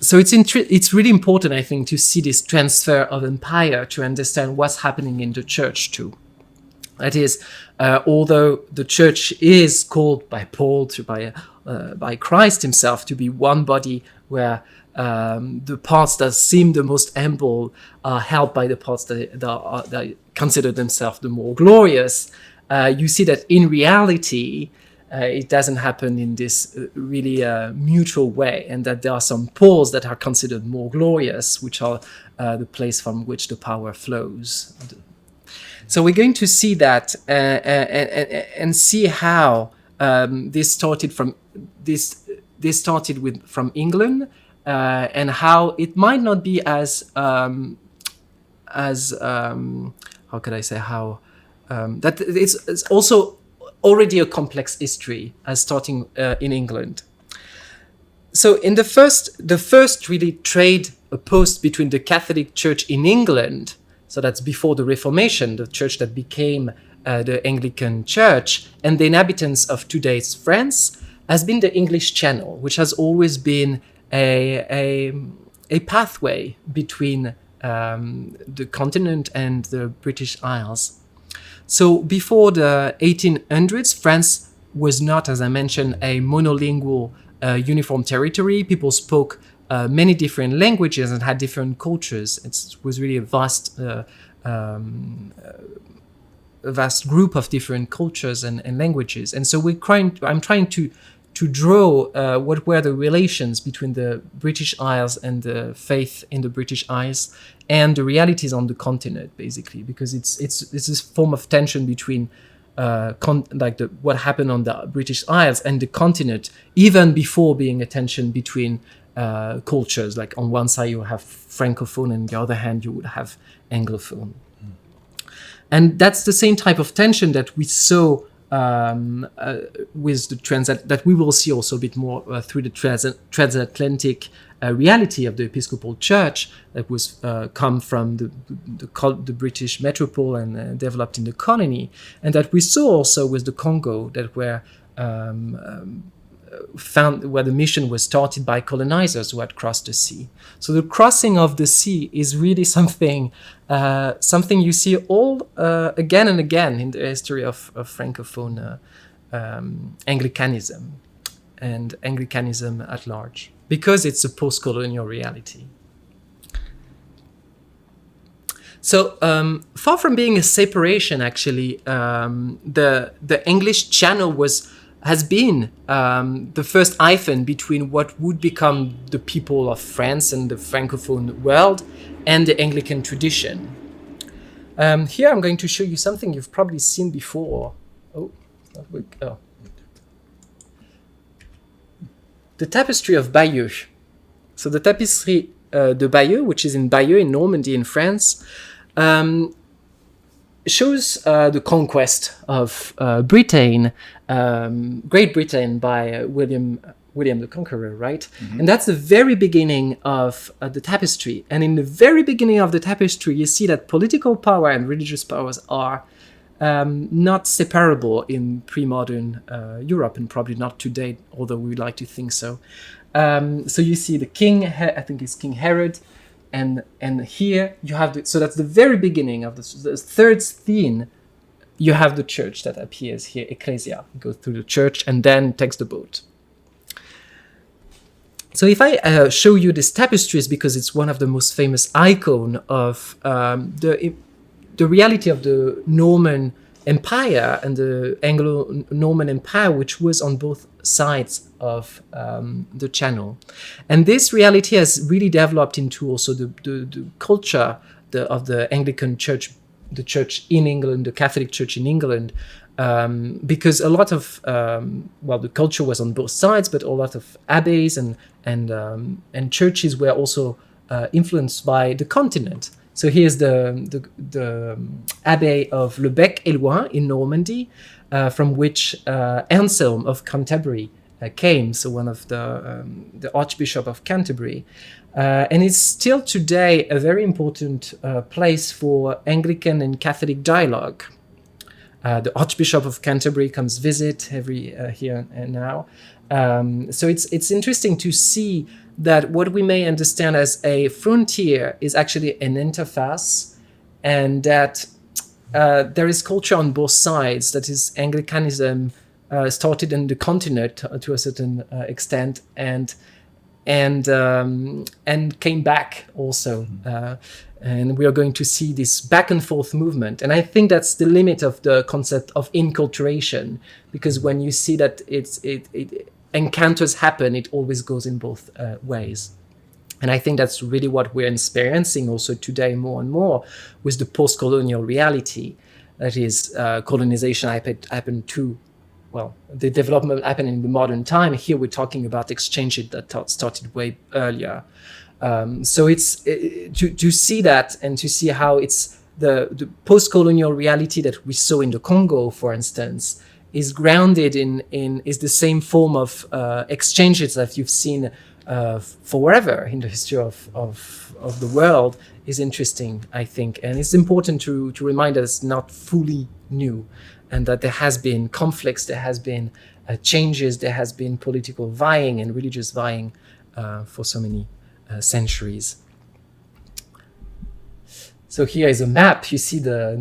So it's really important, I think, to see this transfer of empire to understand what's happening in the church too. That is, although the church is called by Paul by Christ himself to be one body, where the parts that seem the most humble are helped by the parts that consider themselves the more glorious, you see that in reality, it doesn't happen in this really mutual way, and that there are some poles that are considered more glorious, which are the place from which the power flows. So we're going to see that and see how this started from England, and how it might not be as how could I say, how that it's also already a complex history as starting in England. So in the first really trade post between the Catholic Church in England, so that's before the Reformation, the church that became the Anglican Church, and the inhabitants of today's France, has been the English Channel, which has always been a pathway between the continent and the British Isles. So before the 1800s, France was not, as I mentioned, a monolingual uniform territory. People spoke many different languages and had different cultures. It was really a vast group of different cultures and languages. And so I'm trying to draw what were the relations between the British Isles and the faith in the British Isles and the realities on the continent, basically, because it's this form of tension between what happened on the British Isles and the continent, even before being a tension between cultures. Like on one side you have Francophone, and on the other hand you would have Anglophone. And that's the same type of tension that we saw with the that we will see also a bit more through the transatlantic reality of the Episcopal Church that was come from the British metropole and developed in the colony, and that we saw also with the Congo, that were found where the mission was started by colonizers who had crossed the sea. So the crossing of the sea is really something you see all again and again in the history of Francophone Anglicanism and Anglicanism at large, because it's a post-colonial reality. So far from being a separation, actually, the English Channel has been the first hyphen between what would become the people of France and the Francophone world and the Anglican tradition. Here I'm going to show you something you've probably seen before. The Tapestry of Bayeux. So the Tapestry de Bayeux, which is in Bayeux in Normandy in France, shows the conquest of Britain, Great Britain, by William the Conqueror, right? Mm-hmm. And that's the very beginning of the tapestry. And in the very beginning of the tapestry, you see that political power and religious powers are not separable in pre-modern Europe, and probably not today, although we would like to think so. So you see the king, I think it's King Herod, and here you have so that's the very beginning of the third scene. You have the church that appears here, Ecclesia. You go through the church and then takes the boat. So if I show you this tapestry, is because it's one of the most famous icon of the reality of the Norman Empire and the Anglo-Norman Empire, which was on both sides of the Channel. And this reality has really developed into also the culture of the Anglican Church, the church in England, the Catholic Church in England, because a lot of the culture was on both sides, but a lot of abbeys and churches were also influenced by the continent. So here's the abbey of Le Bec-et-Loing in Normandy, from which Anselm of Canterbury came, so one of the Archbishop of Canterbury. And it's still today a very important place for Anglican and Catholic dialogue. The Archbishop of Canterbury comes visit every here and now. So it's interesting to see that what we may understand as a frontier is actually an interface, and that there is culture on both sides. That is, Anglicanism started in the continent to a certain extent, and came back also. And we are going to see this back and forth movement. And I think that's the limit of the concept of inculturation, because when you see that it encounters happen, it always goes in both ways. And I think that's really what we're experiencing also today more and more with the post-colonial reality. That is, colonization happened too. Well, the development happened in the modern time. Here we're talking about exchanges that started way earlier. So it's to see that, and to see how it's the post-colonial reality that we saw in the Congo, for instance, is grounded is the same form of exchanges that you've seen forever in the history of the world, is interesting, I think. And it's important to remind us not fully new, and that there has been conflicts, there has been changes, there has been political vying and religious vying for so many centuries. So here is a map. You see the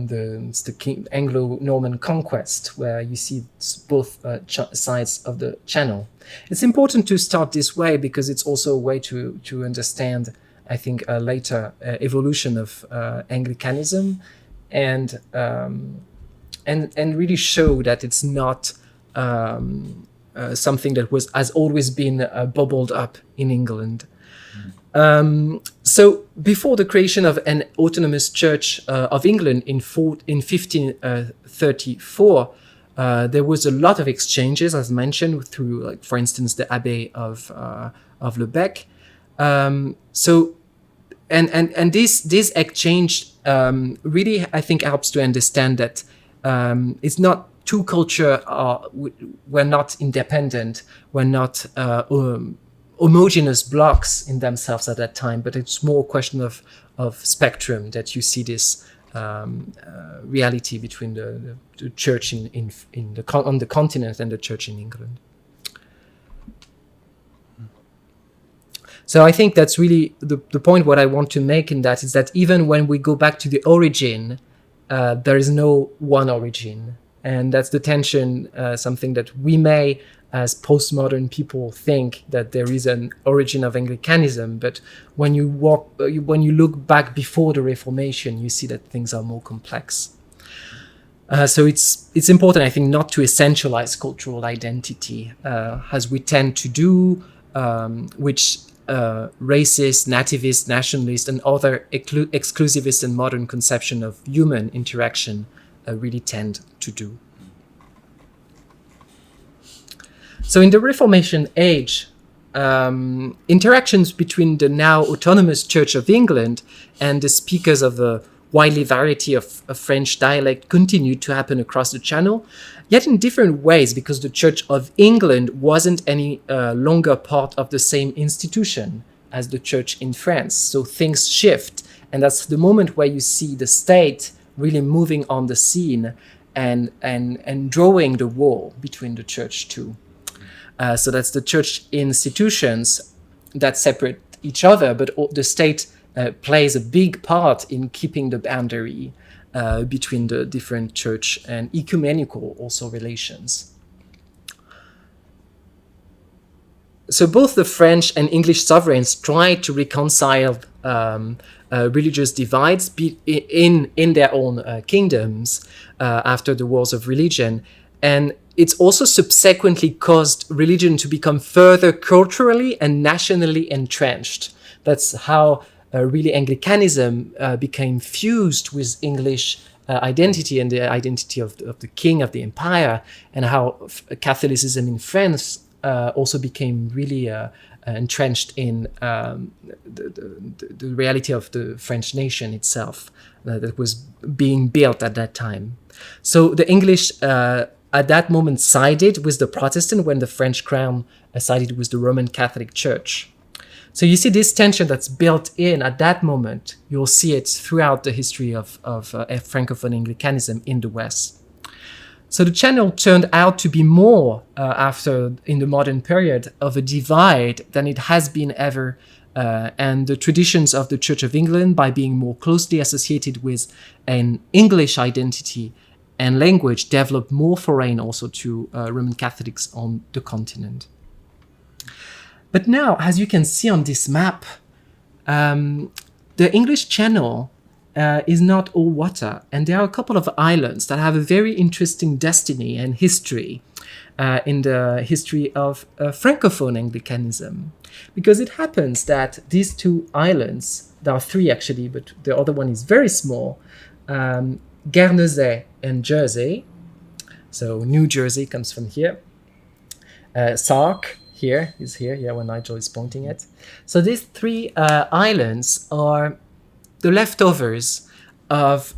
Anglo-Norman conquest, where you see both sides of the channel. It's important to start this way because it's also a way to understand, I think, a later evolution of Anglicanism, and really show that it's not something that has always been bubbled up in England. So before the creation of an autonomous Church of England in 1534, there was a lot of exchanges, as mentioned, through, like, for instance, the Abbey of Lebec. So this exchange really, I think, helps to understand that it's not two cultures were not independent, were not homogeneous blocks in themselves at that time, but it's more a question of spectrum, that you see this reality between the church on the continent and the church in England. So I think that's really the point. What I want to make in that is that even when we go back to the origin, there is no one origin, and that's the tension. Something that we may, as postmodern people, think that there is an origin of Anglicanism, but when you look back before the Reformation, you see that things are more complex. So it's important, I think, not to essentialize cultural identity, as we tend to do, which racist, nativist, nationalist, and other exclusivist and modern conception of human interaction really tend to do. So in the Reformation age, interactions between the now autonomous Church of England and the speakers of a widely variety of French dialect continued to happen across the Channel, yet in different ways, because the Church of England wasn't any longer part of the same institution as the Church in France. So things shift, and that's the moment where you see the state really moving on the scene and drawing the wall between the Church too. So that's the church institutions that separate each other, but the state plays a big part in keeping the boundary between the different church and ecumenical also relations. So both the French and English sovereigns tried to reconcile religious divides in their own kingdoms after the wars of religion, and it's also subsequently caused religion to become further culturally and nationally entrenched. That's how really Anglicanism became fused with English identity and the identity of the king of the empire, and how Catholicism in France also became really entrenched in the reality of the French nation itself that was being built at that time. So the English at that moment sided with the Protestant, when the French crown sided with the Roman Catholic Church. So you see this tension that's built in at that moment. You'll see it throughout the history of Francophone Anglicanism in the West. So the channel turned out to be more, after, in the modern period, of a divide than it has been ever. And the traditions of the Church of England, by being more closely associated with an English identity and language, developed more foreign also to Roman Catholics on the continent. But now, as you can see on this map, the English Channel is not all water, and there are a couple of islands that have a very interesting destiny and history in the history of Francophone Anglicanism. Because it happens that these two islands, there are three actually, but the other one is very small, Guernesey and Jersey, so New Jersey comes from here, Sark here is here, yeah, where Nigel is pointing at. So these three islands are the leftovers of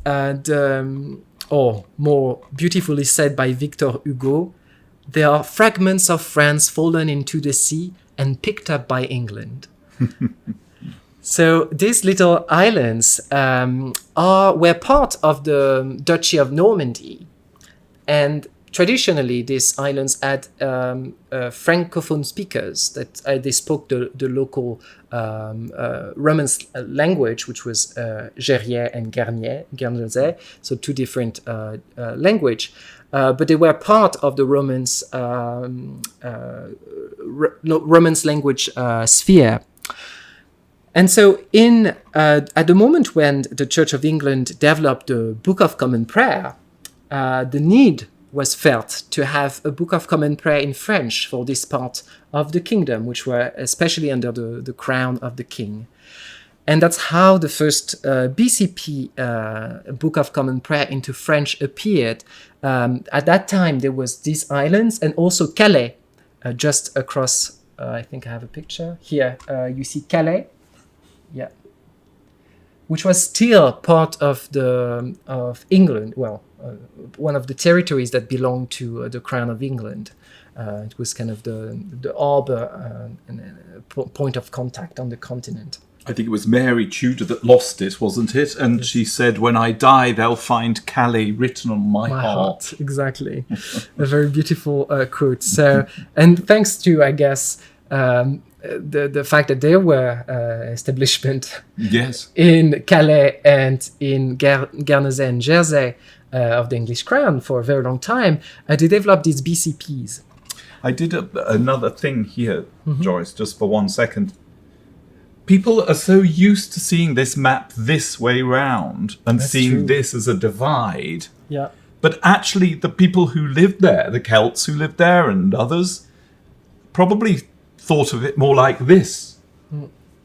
or more beautifully said by Victor Hugo, they are fragments of France fallen into the sea and picked up by England. So these little islands were part of the Duchy of Normandy, and traditionally these islands had Francophone speakers that they spoke the local Romance language, which was Gérien and Guernesey, so two different language. But they were part of the Romance language sphere. And so at the moment when the Church of England developed the Book of Common Prayer, the need was felt to have a Book of Common Prayer in French for this part of the kingdom, which were especially under the crown of the king. And that's how the first BCP Book of Common Prayer into French appeared. At that time, there was these islands and also Calais, just across, I think I have a picture. Here, you see Calais, yeah, which was still part of England, one of the territories that belonged to the Crown of England. It was kind of the harbour and point of contact on the continent. I think it was Mary Tudor that lost it, wasn't it? And yes. She said, "When I die, they'll find Calais written on my heart." Exactly. A very beautiful quote. So, and thanks to, I guess, the fact that there were establishment yes. in Calais and in Guernesey and Jersey of the English Crown for a very long time, they developed these BCPs. I did another thing here, Joyce, just for 1 second. People are so used to seeing this map this way round and That's seeing true. this as a divide. Yeah. But actually, the people who lived there, the Celts who lived there and others, probably thought of it more like this.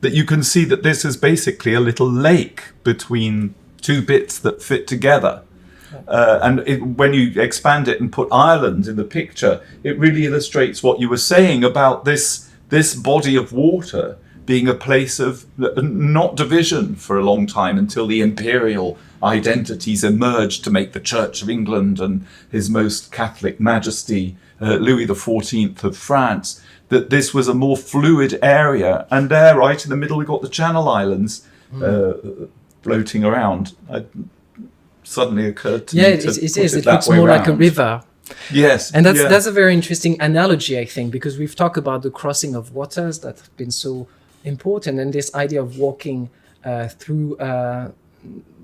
That you can see that this is basically a little lake between two bits that fit together. When you expand it and put Ireland in the picture, it really illustrates what you were saying about this body of water being a place of not division for a long time until the imperial identities emerged to make the Church of England and His Most Catholic Majesty Louis XIV of France, that this was a more fluid area. And there, right in the middle, we got the Channel Islands floating around. Suddenly occurred to me it is. It looks more like a river. Yes. And that's a very interesting analogy, I think, because we've talked about the crossing of waters that have been so important, and this idea of walking through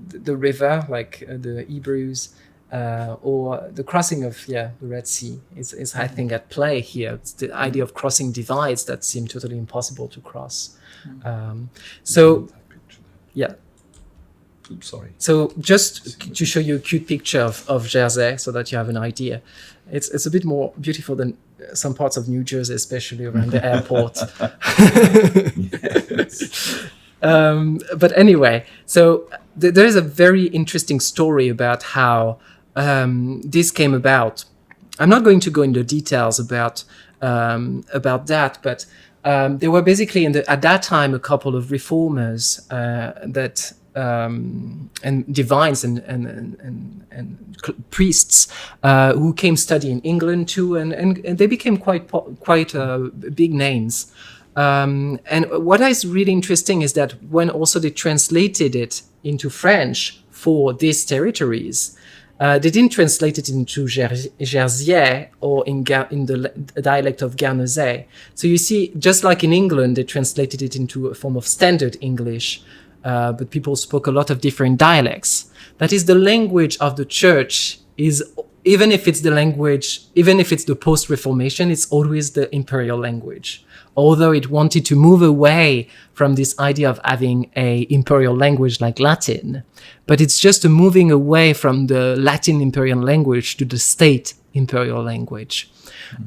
the river, like the Hebrews, or the crossing of the Red Sea is I think at play here. It's the idea of crossing divides that seem totally impossible to cross. Oops, sorry. So just to show you a cute picture of Jersey so that you have an idea. It's a bit more beautiful than some parts of New Jersey, especially around the airport. Yes. But anyway, so there is a very interesting story about how this came about. I'm not going to go into details about that, but there were basically at that time a couple of reformers that and divines and priests who came study in England too, and they became quite big names. And what is really interesting is that when also they translated it into French for these territories, They didn't translate it into Jersiais or in the dialect of Guernesey. So you see, just like in England, they translated it into a form of standard English, but people spoke a lot of different dialects. That is, the language of the church is, even if it's the post-Reformation, it's always the imperial language. Although it wanted to move away from this idea of having a imperial language like Latin, but it's just a moving away from the Latin imperial language to the state imperial language.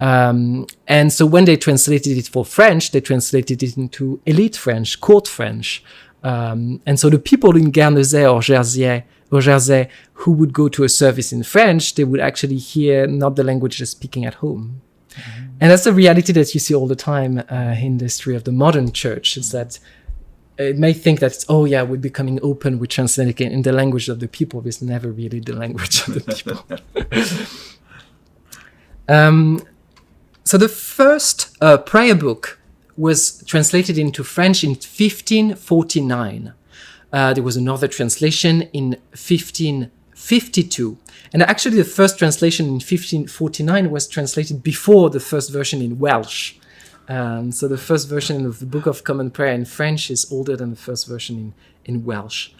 And so when they translated it for French, they translated it into elite French, court French. And so the people in Guernesey or Jersey who would go to a service in French, they would actually hear not the language they're speaking at home. And that's a reality that you see all the time in the history of the modern church, is that it may think that, we're becoming open, we're translating in the language of the people, but it's never really the language of the people. So the first prayer book was translated into French in 1549. There was another translation in 1552. And actually, the first translation in 1549 was translated before the first version in Welsh. So the first version of the Book of Common Prayer in French is older than the first version in Welsh.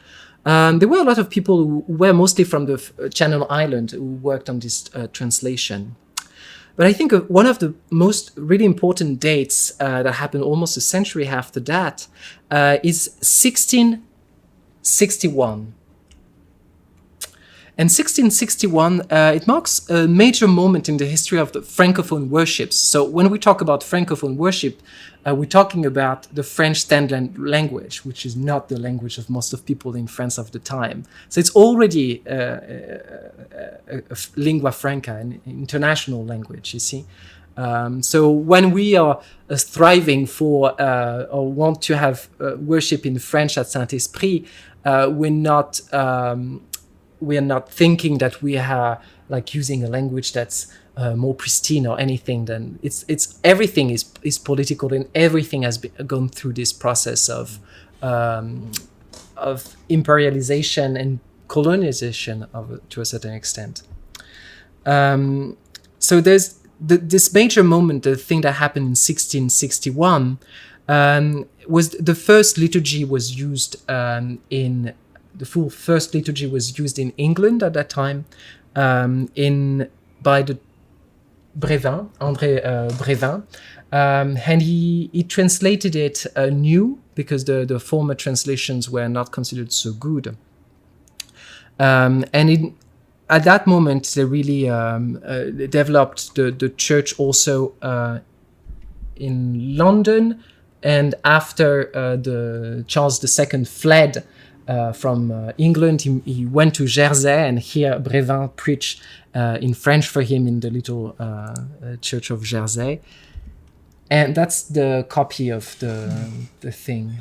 There were a lot of people who were mostly from the Channel Island who worked on this translation. But I think one of the most really important dates that happened almost a century after that is 1661. And 1661, it marks a major moment in the history of the Francophone worships. So when we talk about Francophone worship, we're talking about the French standard language, which is not the language of most of people in France of the time. So it's already a lingua franca, an international language, you see. So when we are striving for or want to have worship in French at Saint-Esprit, we're not thinking that we are like using a language that's more pristine or anything. Then it's everything is political, and everything has gone through this process of imperialization and colonization to a certain extent. So there's this major moment, the thing that happened in 1661, was the first liturgy was used the full first liturgy was used in England at that time, by the Brevin, André Brevin, and he translated it new because the former translations were not considered so good. At that moment, they really developed the church also in London, and after the Charles II fled from England, he went to Jersey, and here Brevin preached in French for him in the little church of Jersey. And that's the copy of the thing.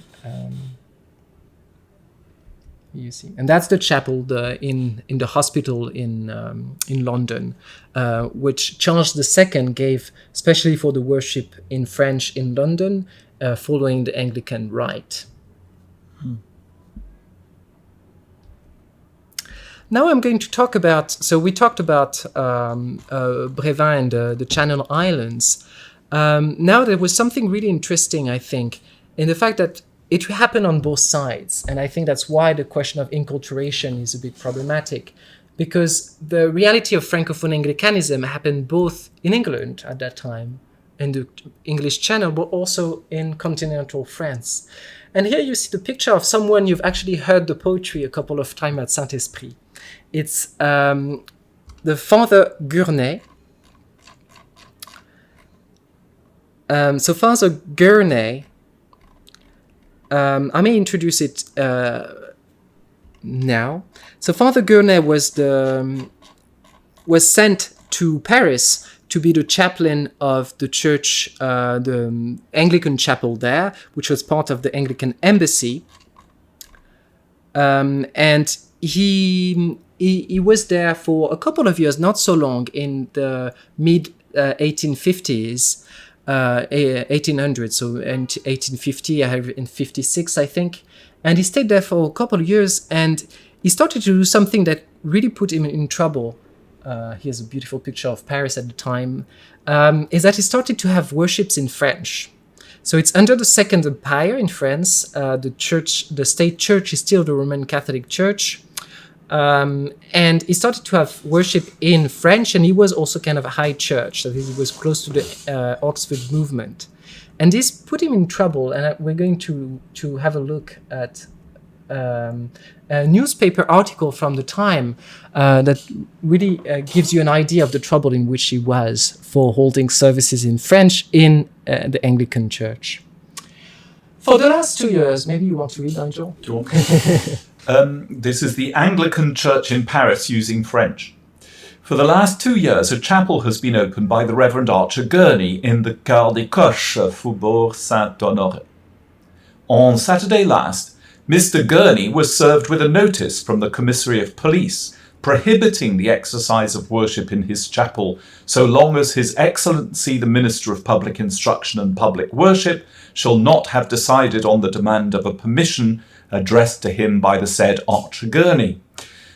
You see, and that's the chapel in the hospital in London, which Charles II gave, especially for the worship in French in London, following the Anglican rite. Now I'm going to talk about, so we talked about Brevin and the Channel Islands. Now there was something really interesting, I think, in the fact that it happened on both sides. And I think that's why the question of inculturation is a bit problematic, because the reality of Francophone Anglicanism happened both in England at that time, in the English Channel, but also in continental France. And here you see the picture of someone you've actually heard the poetry a couple of times at Saint-Esprit. It's the Father Gurney. So Father Gurney, I may introduce it now. So Father Gurney was sent to Paris to be the chaplain of the church, the Anglican chapel there, which was part of the Anglican embassy. And he was there for a couple of years, not so long, in the mid 1850s, 1800s, so in 1850, in 56, I think. And he stayed there for a couple of years, and he started to do something that really put him in trouble. Here's a beautiful picture of Paris at the time, is that he started to have worships in French. So it's under the Second Empire in France. The state church is still the Roman Catholic Church. And he started to have worship in French, and he was also kind of a high church, so he was close to the Oxford movement. And this put him in trouble, and we're going to have a look at a newspaper article from the time that really gives you an idea of the trouble in which he was for holding services in French in the Anglican Church. For the last 2 years, maybe you want to read, Nigel? Sure. This is the Anglican Church in Paris using French. For the last 2 years, a chapel has been opened by the Reverend Archer Gurney in the Quart des Coches, Faubourg Saint-Honoré. On Saturday last, Mr. Gurney was served with a notice from the Commissary of Police prohibiting the exercise of worship in his chapel so long as His Excellency the Minister of Public Instruction and Public Worship shall not have decided on the demand of a permission addressed to him by the said Archer Gurney.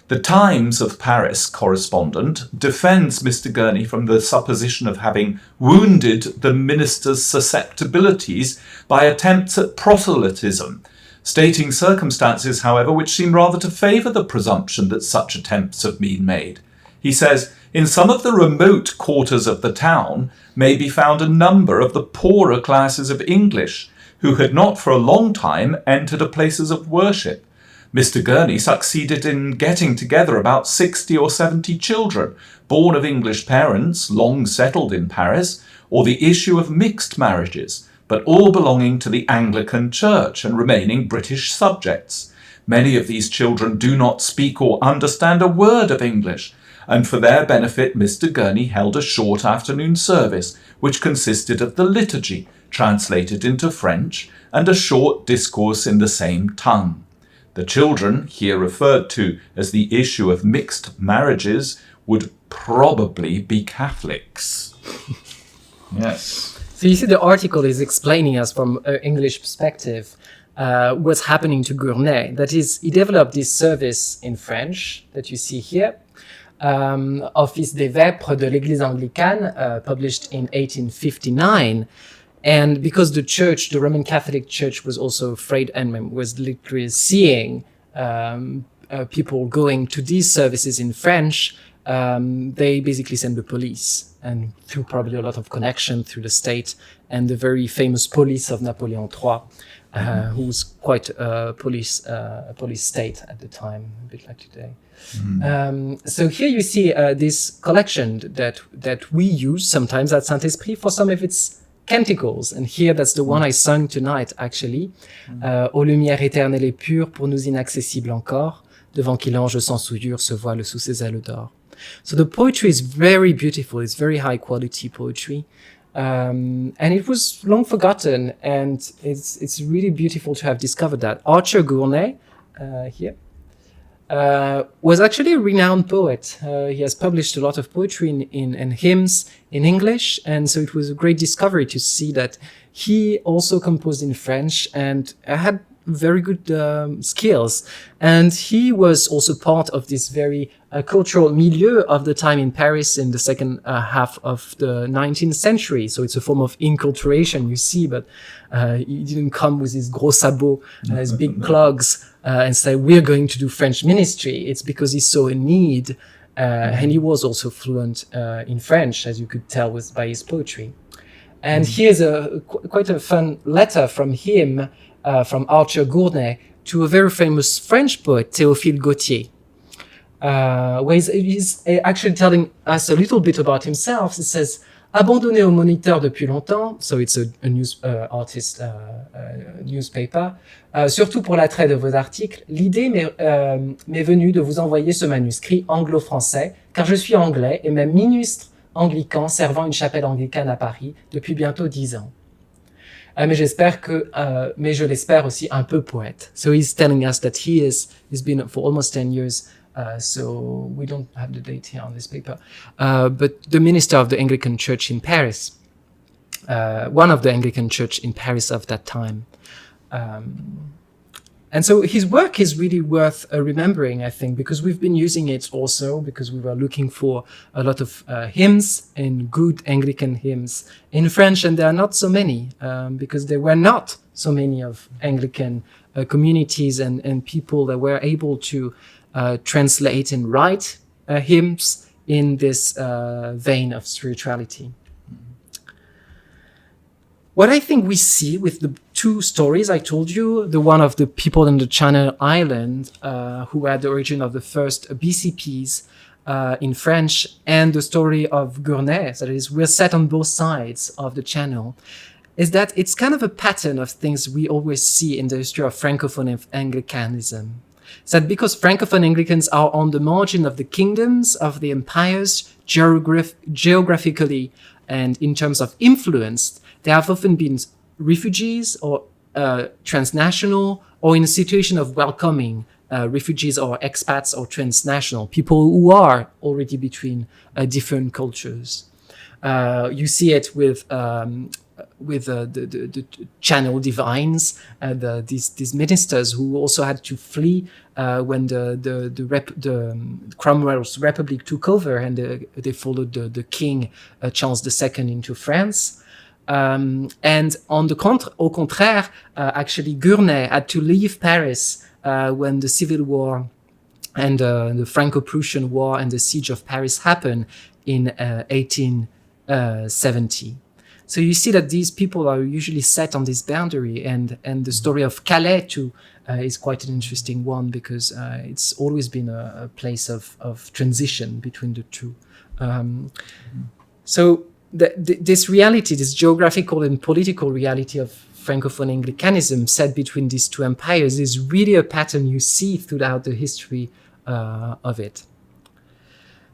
The Times of Paris correspondent defends Mr. Gurney from the supposition of having wounded the minister's susceptibilities by attempts at proselytism, stating circumstances, however, which seem rather to favour the presumption that such attempts have been made. He says, in some of the remote quarters of the town may be found a number of the poorer classes of English, who had not for a long time entered places of worship. Mr. Gurney succeeded in getting together about 60 or 70 children, born of English parents, long settled in Paris, or the issue of mixed marriages, but all belonging to the Anglican Church and remaining British subjects. Many of these children do not speak or understand a word of English, and for their benefit Mr. Gurney held a short afternoon service, which consisted of the Liturgy, translated into French, and a short discourse in the same tongue. The children, here referred to as the issue of mixed marriages, would probably be Catholics. Yes. So you see, the article is explaining us from an English perspective what's happening to Gurney. That is, he developed this service in French that you see here, Office des Vêpres de l'Église Anglicane, published in 1859. And because the church, the Roman Catholic Church, was also afraid and was literally seeing people going to these services in French, they basically sent the police, and through probably a lot of connection through the state and the very famous police of Napoleon III, who was quite a police state at the time, a bit like today. So here you see this collection that we use sometimes at Saint-Esprit for some of its canticles, and here that's the one I sung tonight actually. Aux lumières éternelles et pures, pour nous inaccessibles encore, devant qui l'ange sans souillure se voile sous ses ailes d'or. So the poetry is very beautiful. It's very high quality poetry, and it was long forgotten, and it's really beautiful to have discovered that. Archer Gurney here was actually a renowned poet. He has published a lot of poetry in hymns in English, and so it was a great discovery to see that he also composed in French and had very good skills. And he was also part of this very cultural milieu of the time in Paris in the second half of the 19th century. So it's a form of inculturation, you see, but he didn't come with his gros sabots, his big clogs, and say, we're going to do French ministry. It's because he saw a need, and he was also fluent in French, as you could tell by his poetry. And here's quite a fun letter from him, from Archer Gurney, to a very famous French poet, Théophile Gautier, where he's actually telling us a little bit about himself. He says, abandonné au moniteur depuis longtemps, so it's a news artist newspaper, surtout pour l'attrait de vos articles, l'idée m'est venue de vous envoyer ce manuscrit anglo-français, car je suis anglais et même ministre anglican servant une chapelle anglicane à Paris depuis bientôt 10 ans. Mais je l'espère aussi un peu poète. So he's telling us that he's been for almost 10 years, so we don't have the date here on this paper, but the minister of the Anglican Church in Paris, one of the Anglican Church in Paris of that time. And so his work is really worth remembering, I think, because we've been using it also because we were looking for a lot of hymns and good Anglican hymns in French, and there are not so many because there were not so many of Anglican communities and people that were able to translate and write hymns in this vein of spirituality. What I think we see with the two stories I told you, the one of the people in the Channel Island who were the origin of the first BCPs in French, and the story of Gurney, that is, we're set on both sides of the channel, is that it's kind of a pattern of things we always see in the history of Francophone Anglicanism. It's that because Francophone Anglicans are on the margin of the kingdoms, of the empires, geographically and in terms of influence, they have often been refugees or transnational, or in a situation of welcoming refugees or expats or transnational, people who are already between different cultures. You see it with the channel divines, these ministers who also had to flee when the Cromwell's Republic took over, and they followed the King Charles II into France. And au contraire, actually, Gurney had to leave Paris when the Civil War and the Franco-Prussian War and the Siege of Paris happened in 1870. So you see that these people are usually set on this boundary, and the story of Calais too is quite an interesting one, because it's always been a place of transition between the two. So this reality, this geographical and political reality of Francophone Anglicanism set between these two empires, is really a pattern you see throughout the history of it.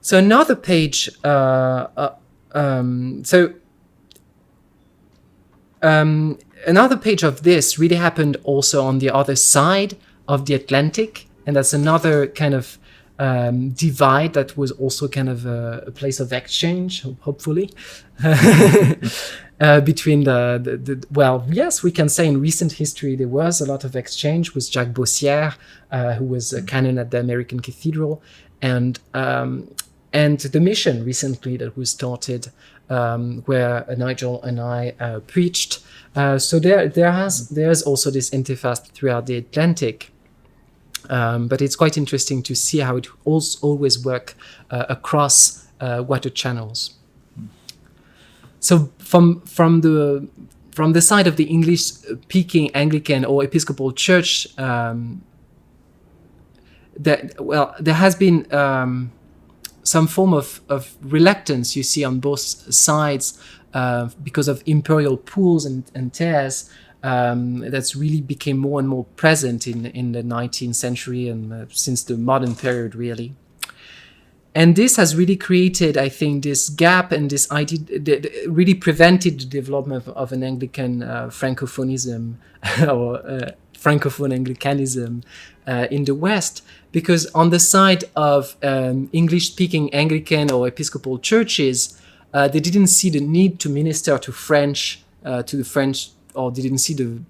So another page, another page of this really happened also on the other side of the Atlantic, and that's another kind of divide that was also kind of a place of exchange, hopefully, between well, yes, we can say in recent history there was a lot of exchange with Jacques Boucier, who was a canon at the American Cathedral, and the mission recently that was started, where Nigel and I preached. So there's also this interface throughout the Atlantic. But it's quite interesting to see how it always works across water channels. So from the side of the English-speaking Anglican or Episcopal Church, there has been some form of reluctance you see on both sides because of imperial pulls and tears. That's really became more and more present in the 19th century and since the modern period, really. And this has really created, I think, this gap and this idea that really prevented the development of an Anglican Francophonism or Francophone Anglicanism in the West, because on the side of English-speaking Anglican or Episcopal churches, they didn't see the need to minister to the French, or didn't see the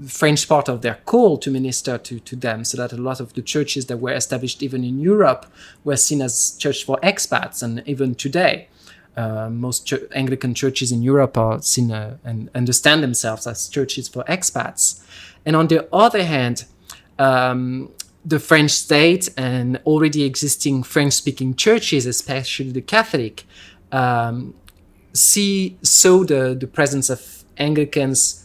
French part of their call to minister to them, so that a lot of the churches that were established even in Europe were seen as church for expats. And even today, most Anglican churches in Europe are seen and understand themselves as churches for expats. And on the other hand, the French state and already existing French-speaking churches, especially the Catholic, saw the presence of Anglicans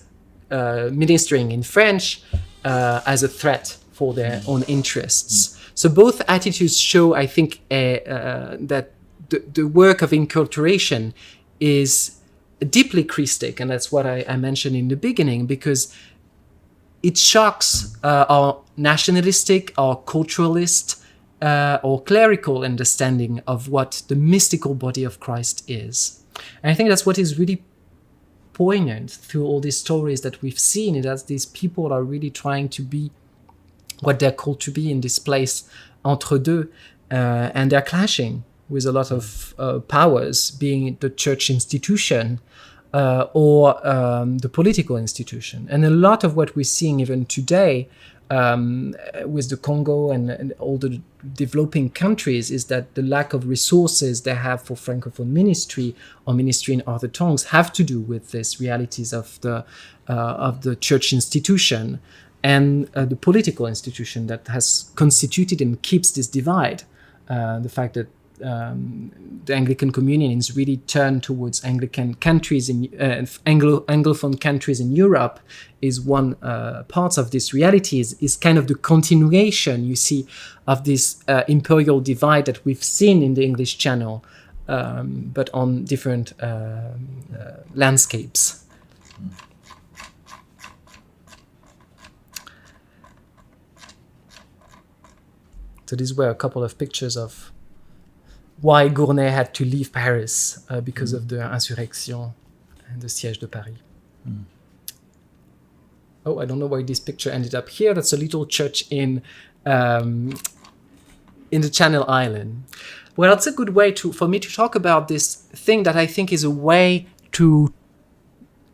ministering in French as a threat for their own interests. So both attitudes show, I think, that the work of inculturation is deeply Christic, and that's what I mentioned in the beginning, because it shocks our nationalistic, our culturalist, or clerical understanding of what the mystical body of Christ is. And I think that's what is really poignant through all these stories that we've seen, is that these people are really trying to be what they're called to be in this place entre deux, and they're clashing with a lot of powers, being the church institution or the political institution. And a lot of what we're seeing even today with the Congo and all the developing countries is that the lack of resources they have for Francophone ministry or ministry in other tongues have to do with these realities of the church institution and the political institution that has constituted and keeps this divide. The fact that the Anglican Communion is really turned towards Anglican countries in Anglophone countries in Europe is one part of this reality. Is kind of the continuation, you see, of this imperial divide that we've seen in the English Channel, but on different landscapes. So these were a couple of pictures of why Gurney had to leave Paris because of the insurrection and the siège de Paris. Oh, I don't know why this picture ended up here. That's a little church in the Channel Island. Well, it's a good way for me to talk about this thing that I think is a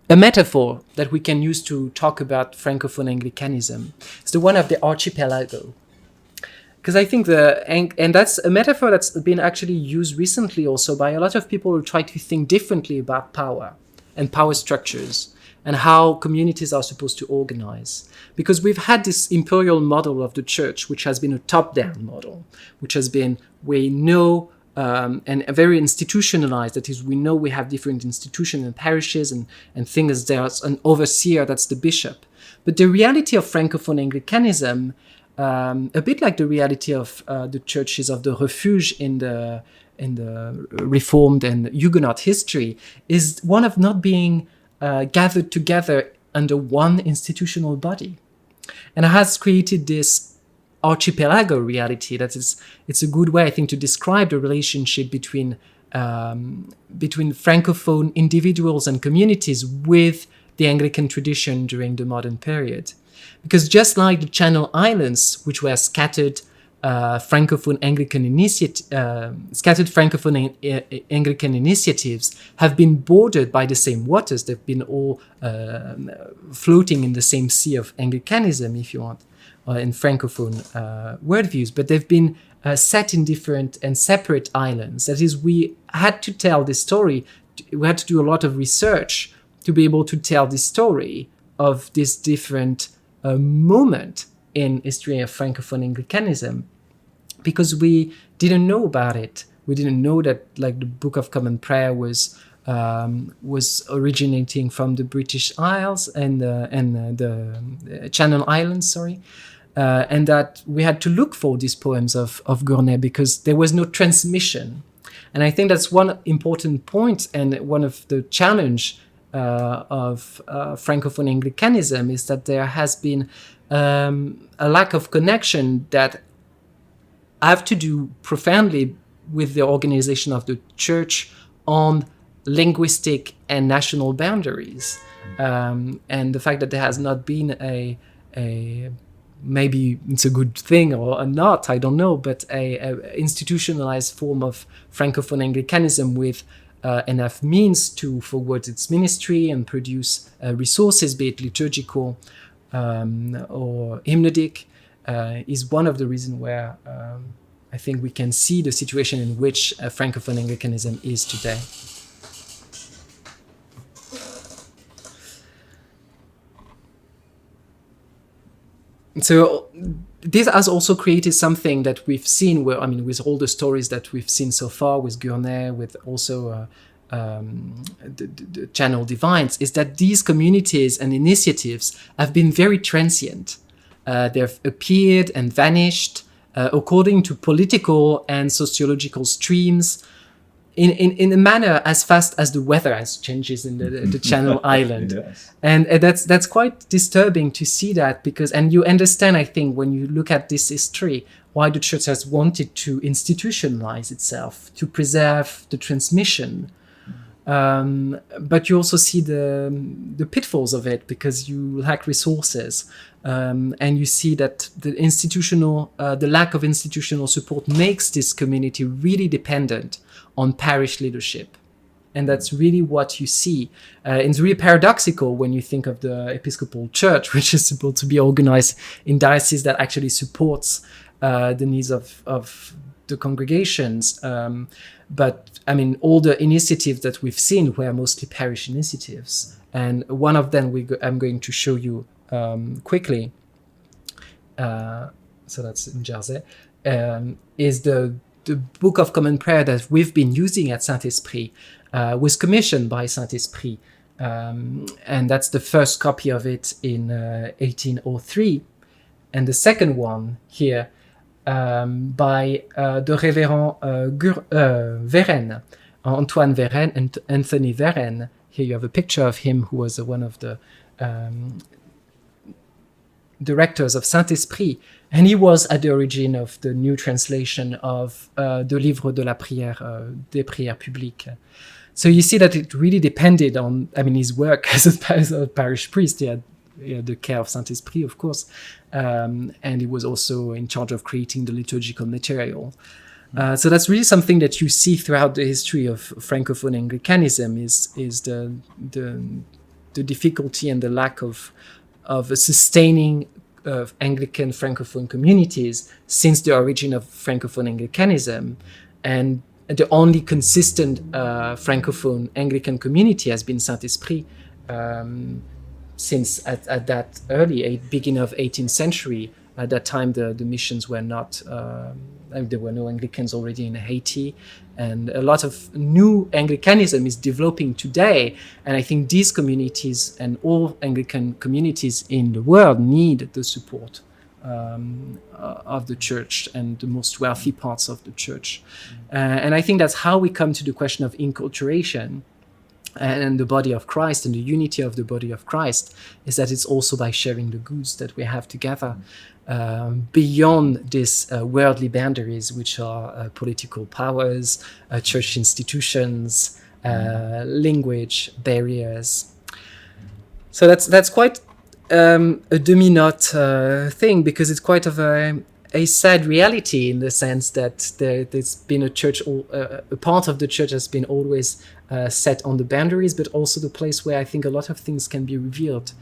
metaphor that we can use to talk about Francophone Anglicanism. It's the one of the archipelago. Because I think and that's a metaphor that's been actually used recently also by a lot of people who try to think differently about power and power structures and how communities are supposed to organize. Because we've had this imperial model of the church, which has been a top-down model, which has been, we know, and very institutionalized. That is, we know we have different institutions and parishes and things. There's an overseer, that's the bishop. But the reality of Francophone Anglicanism, a bit like the reality of the churches of the Refuge in the Reformed and Huguenot history, is one of not being gathered together under one institutional body, and it has created this archipelago reality. It's a good way, I think, to describe the relationship between Francophone individuals and communities with the Anglican tradition during the modern period. Because just like the Channel Islands, which were scattered Francophone Anglican Anglican initiatives, have been bordered by the same waters. They've been all floating in the same sea of Anglicanism, if you want, in Francophone worldviews. But they've been set in different and separate islands. That is, we had to tell this story. We had to do a lot of research to be able to tell this story of this different moment in history of Francophone Anglicanism, because we didn't know about it. We didn't know that, like, the Book of Common Prayer was originating from the British Isles and the Channel Islands, and that we had to look for these poems of Gurney because there was no transmission. And I think that's one important point, and one of the challenge of Francophone Anglicanism is that there has been a lack of connection that have to do profoundly with the organization of the church on linguistic and national boundaries, and the fact that there has not been a maybe it's a good thing or not, I don't know, but a institutionalized form of Francophone Anglicanism with enough means to forward its ministry and produce resources, be it liturgical or hymnodic, is one of the reasons where I think we can see the situation in which Francophone Anglicanism is today. So this has also created something that we've seen, where, I mean, with all the stories that we've seen so far, with Gurney, with also the Channel Divines, is that these communities and initiatives have been very transient. They've appeared and vanished according to political and sociological streams in a manner as fast as the weather has changes in the Channel Island. Yes. And that's quite disturbing to see that, because, and you understand, I think, when you look at this history, why the church has wanted to institutionalize itself, to preserve the transmission. But you also see the pitfalls of it, because you lack resources, and you see that the lack of institutional support makes this community really dependent on parish leadership And that's really what you see. It's really paradoxical when you think of the Episcopal Church, which is supposed to be organized in dioceses that actually supports the needs of the congregations. But I mean, all the initiatives that we've seen were mostly parish initiatives. And one of them I'm going to show you quickly. So that's in Jersey, is the Book of Common Prayer that we've been using at Saint-Esprit, was commissioned by Saint-Esprit. And that's the first copy of it in 1803. And the second one here by the Reverend Verenne, Antoine Verenne and Anthony Verenne. Here you have a picture of him, who was one of the directors of Saint-Esprit, and he was at the origin of the new translation of the Livre de la Prière, des Prières Publiques. So you see that it really depended on, his work as a parish priest. He had the care of Saint-Esprit, of course, and he was also in charge of creating the liturgical material. So that's really something that you see throughout the history of Francophone Anglicanism, is the difficulty and the lack of a sustaining of Anglican Francophone communities since the origin of Francophone Anglicanism. And the only consistent Francophone Anglican community has been Saint-Esprit since at that beginning of 18th century. At that time, the missions were not, there were no Anglicans already in Haiti, and a lot of new Anglicanism is developing today. And I think these communities and all Anglican communities in the world need the support of the church and the most wealthy parts of the church. And I think that's how we come to the question of inculturation and the body of Christ and the unity of the body of Christ, is that it's also by sharing the goods that we have together. Beyond these worldly boundaries, which are political powers, church institutions, language barriers. So that's quite a demi-note thing, because it's quite of a sad reality, in the sense that there's been a church, a part of the church has been always set on the boundaries, but also the place where I think a lot of things can be revealed.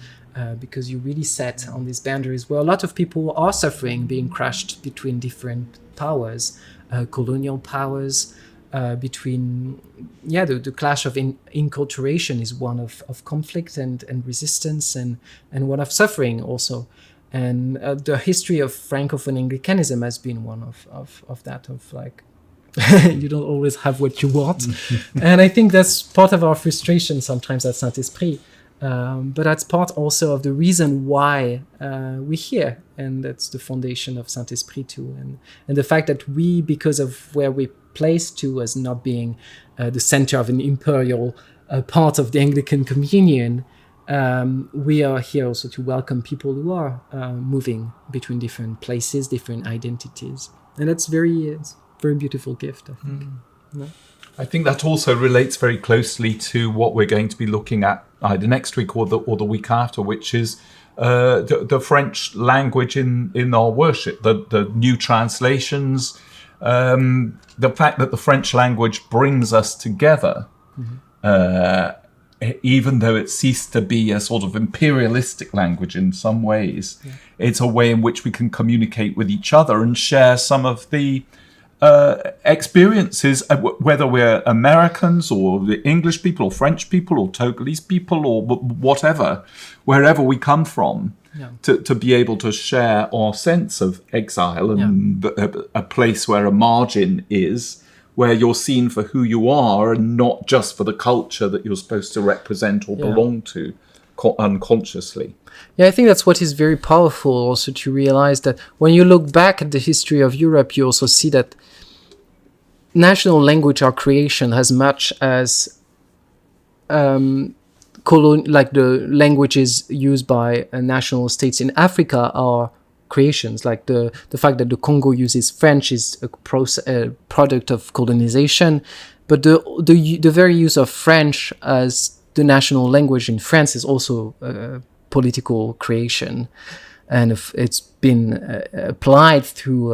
Because you really set on these boundaries where a lot of people are suffering, being crushed between different powers, colonial powers, between, the clash of inculturation is one of conflict and resistance, and one of suffering also. And the history of Francophone Anglicanism has been one of that, of like, you don't always have what you want. And I think that's part of our frustration sometimes at Saint-Esprit. But that's part also of the reason why we're here, and that's the foundation of Saint-Esprit too, and the fact that we, because of where we're placed to as not being the center of an imperial part of the Anglican Communion, we are here also to welcome people who are moving between different places, different identities, and that's it's a very beautiful gift, I think. No? I think that also relates very closely to what we're going to be looking at either next week or the week after, which is the French language in our worship, the new translations, the fact that the French language brings us together, even though it ceased to be a sort of imperialistic language in some ways. It's a way in which we can communicate with each other and share some of the experiences, whether we're Americans or the English people or French people or Togolese people or whatever, wherever we come from, to be able to share our sense of exile and a place where a margin is, where you're seen for who you are and not just for the culture that you're supposed to represent or belong to unconsciously. Yeah, I think that's what is very powerful also, to realize that when you look back at the history of Europe, you also see that national language are creation as much as like the languages used by national states in Africa are creations. Like the fact that the Congo uses French is a product of colonization, but the very use of French as the national language in France is also political creation, and it's been applied through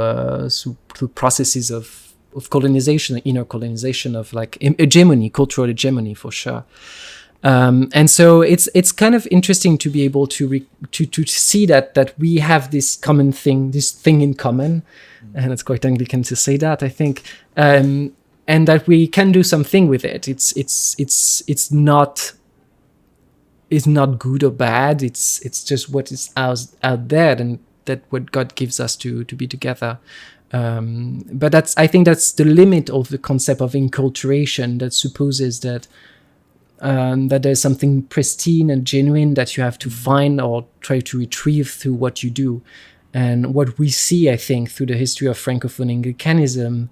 processes of colonization, inner colonization of like hegemony, cultural hegemony for sure. And so it's kind of interesting to be able to see that we have this common thing, this thing in common, and it's quite Anglican to say that, I think, and that we can do something with it. It's not good or bad. It's just what is out there, and that what God gives us to be together. But I think that's the limit of the concept of enculturation, that supposes that there's something pristine and genuine that you have to find or try to retrieve through what you do. And what we see, I think, through the history of Francophone Anglicanism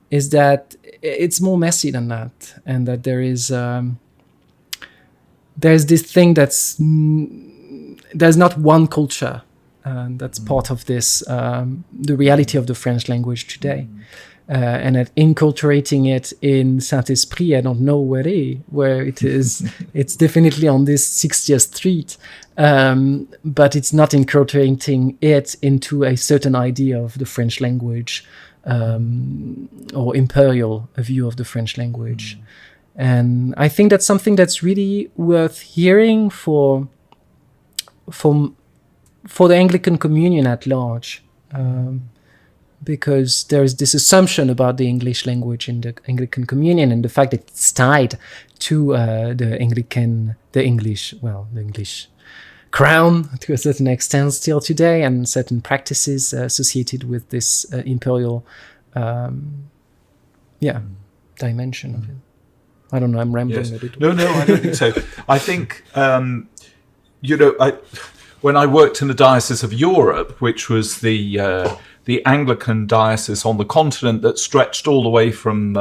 is that it's more messy than that, and that there's this thing there's not one culture, and that's part of this, the reality of the French language today. And that inculturating it in Saint-Esprit, I don't know where it is. It's definitely on this 60th Street, but it's not inculturating it into a certain idea of the French language, or imperial view of the French language. And I think that's something that's really worth hearing for the Anglican communion at large. Because there is this assumption about the English language in the Anglican communion, and the fact that it's tied to the English crown to a certain extent still today, and certain practices associated with this imperial dimension of it. I don't know, I'm rambling a little. No, I don't think so. I think, when I worked in the Diocese of Europe, which was the Anglican diocese on the continent that stretched all the way from,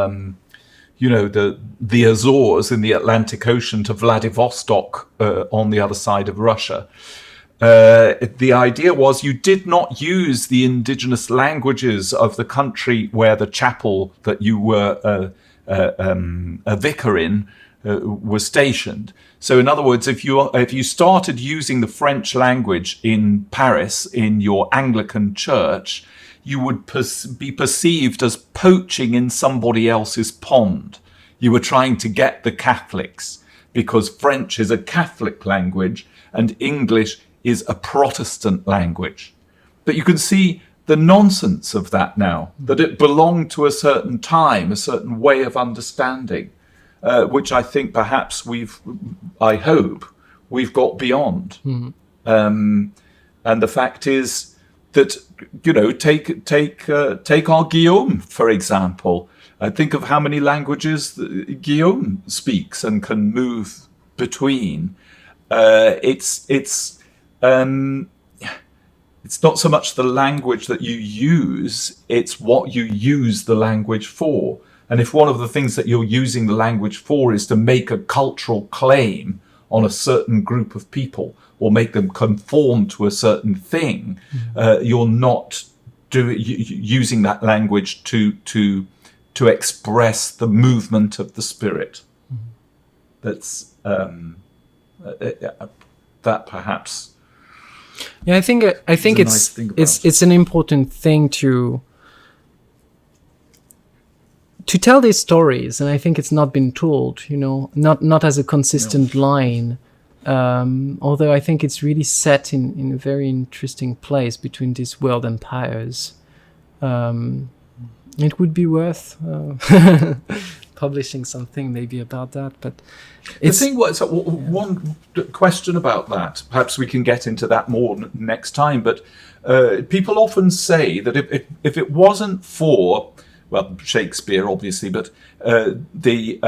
the Azores in the Atlantic Ocean to Vladivostok on the other side of Russia. The idea was you did not use the indigenous languages of the country where the chapel that you were a vicar in was stationed. So in other words, if you started using the French language in Paris in your Anglican church, you would be perceived as poaching in somebody else's pond. You were trying to get the Catholics, because French is a Catholic language and English is a Protestant language. But you can see the nonsense of that now, that it belonged to a certain time, a certain way of understanding, which I think perhaps I hope we've got beyond. And the fact is that, take our Guillaume, for example. Think of how many languages Guillaume speaks and can move between. It's not so much the language that you use, it's what you use the language for. And if one of the things that you're using the language for is to make a cultural claim on a certain group of people, or make them conform to a certain thing, you're not using that language to express the movement of the Spirit. That's that perhaps. Yeah, I think it's an important thing to tell these stories, and I think it's not been told, not as a consistent line. Although I think it's really set in a very interesting place between these world empires. It would be worth publishing something maybe about that, but the thing was, one question about that, perhaps we can get into that more next time, but people often say that if it wasn't for, well, Shakespeare obviously, but the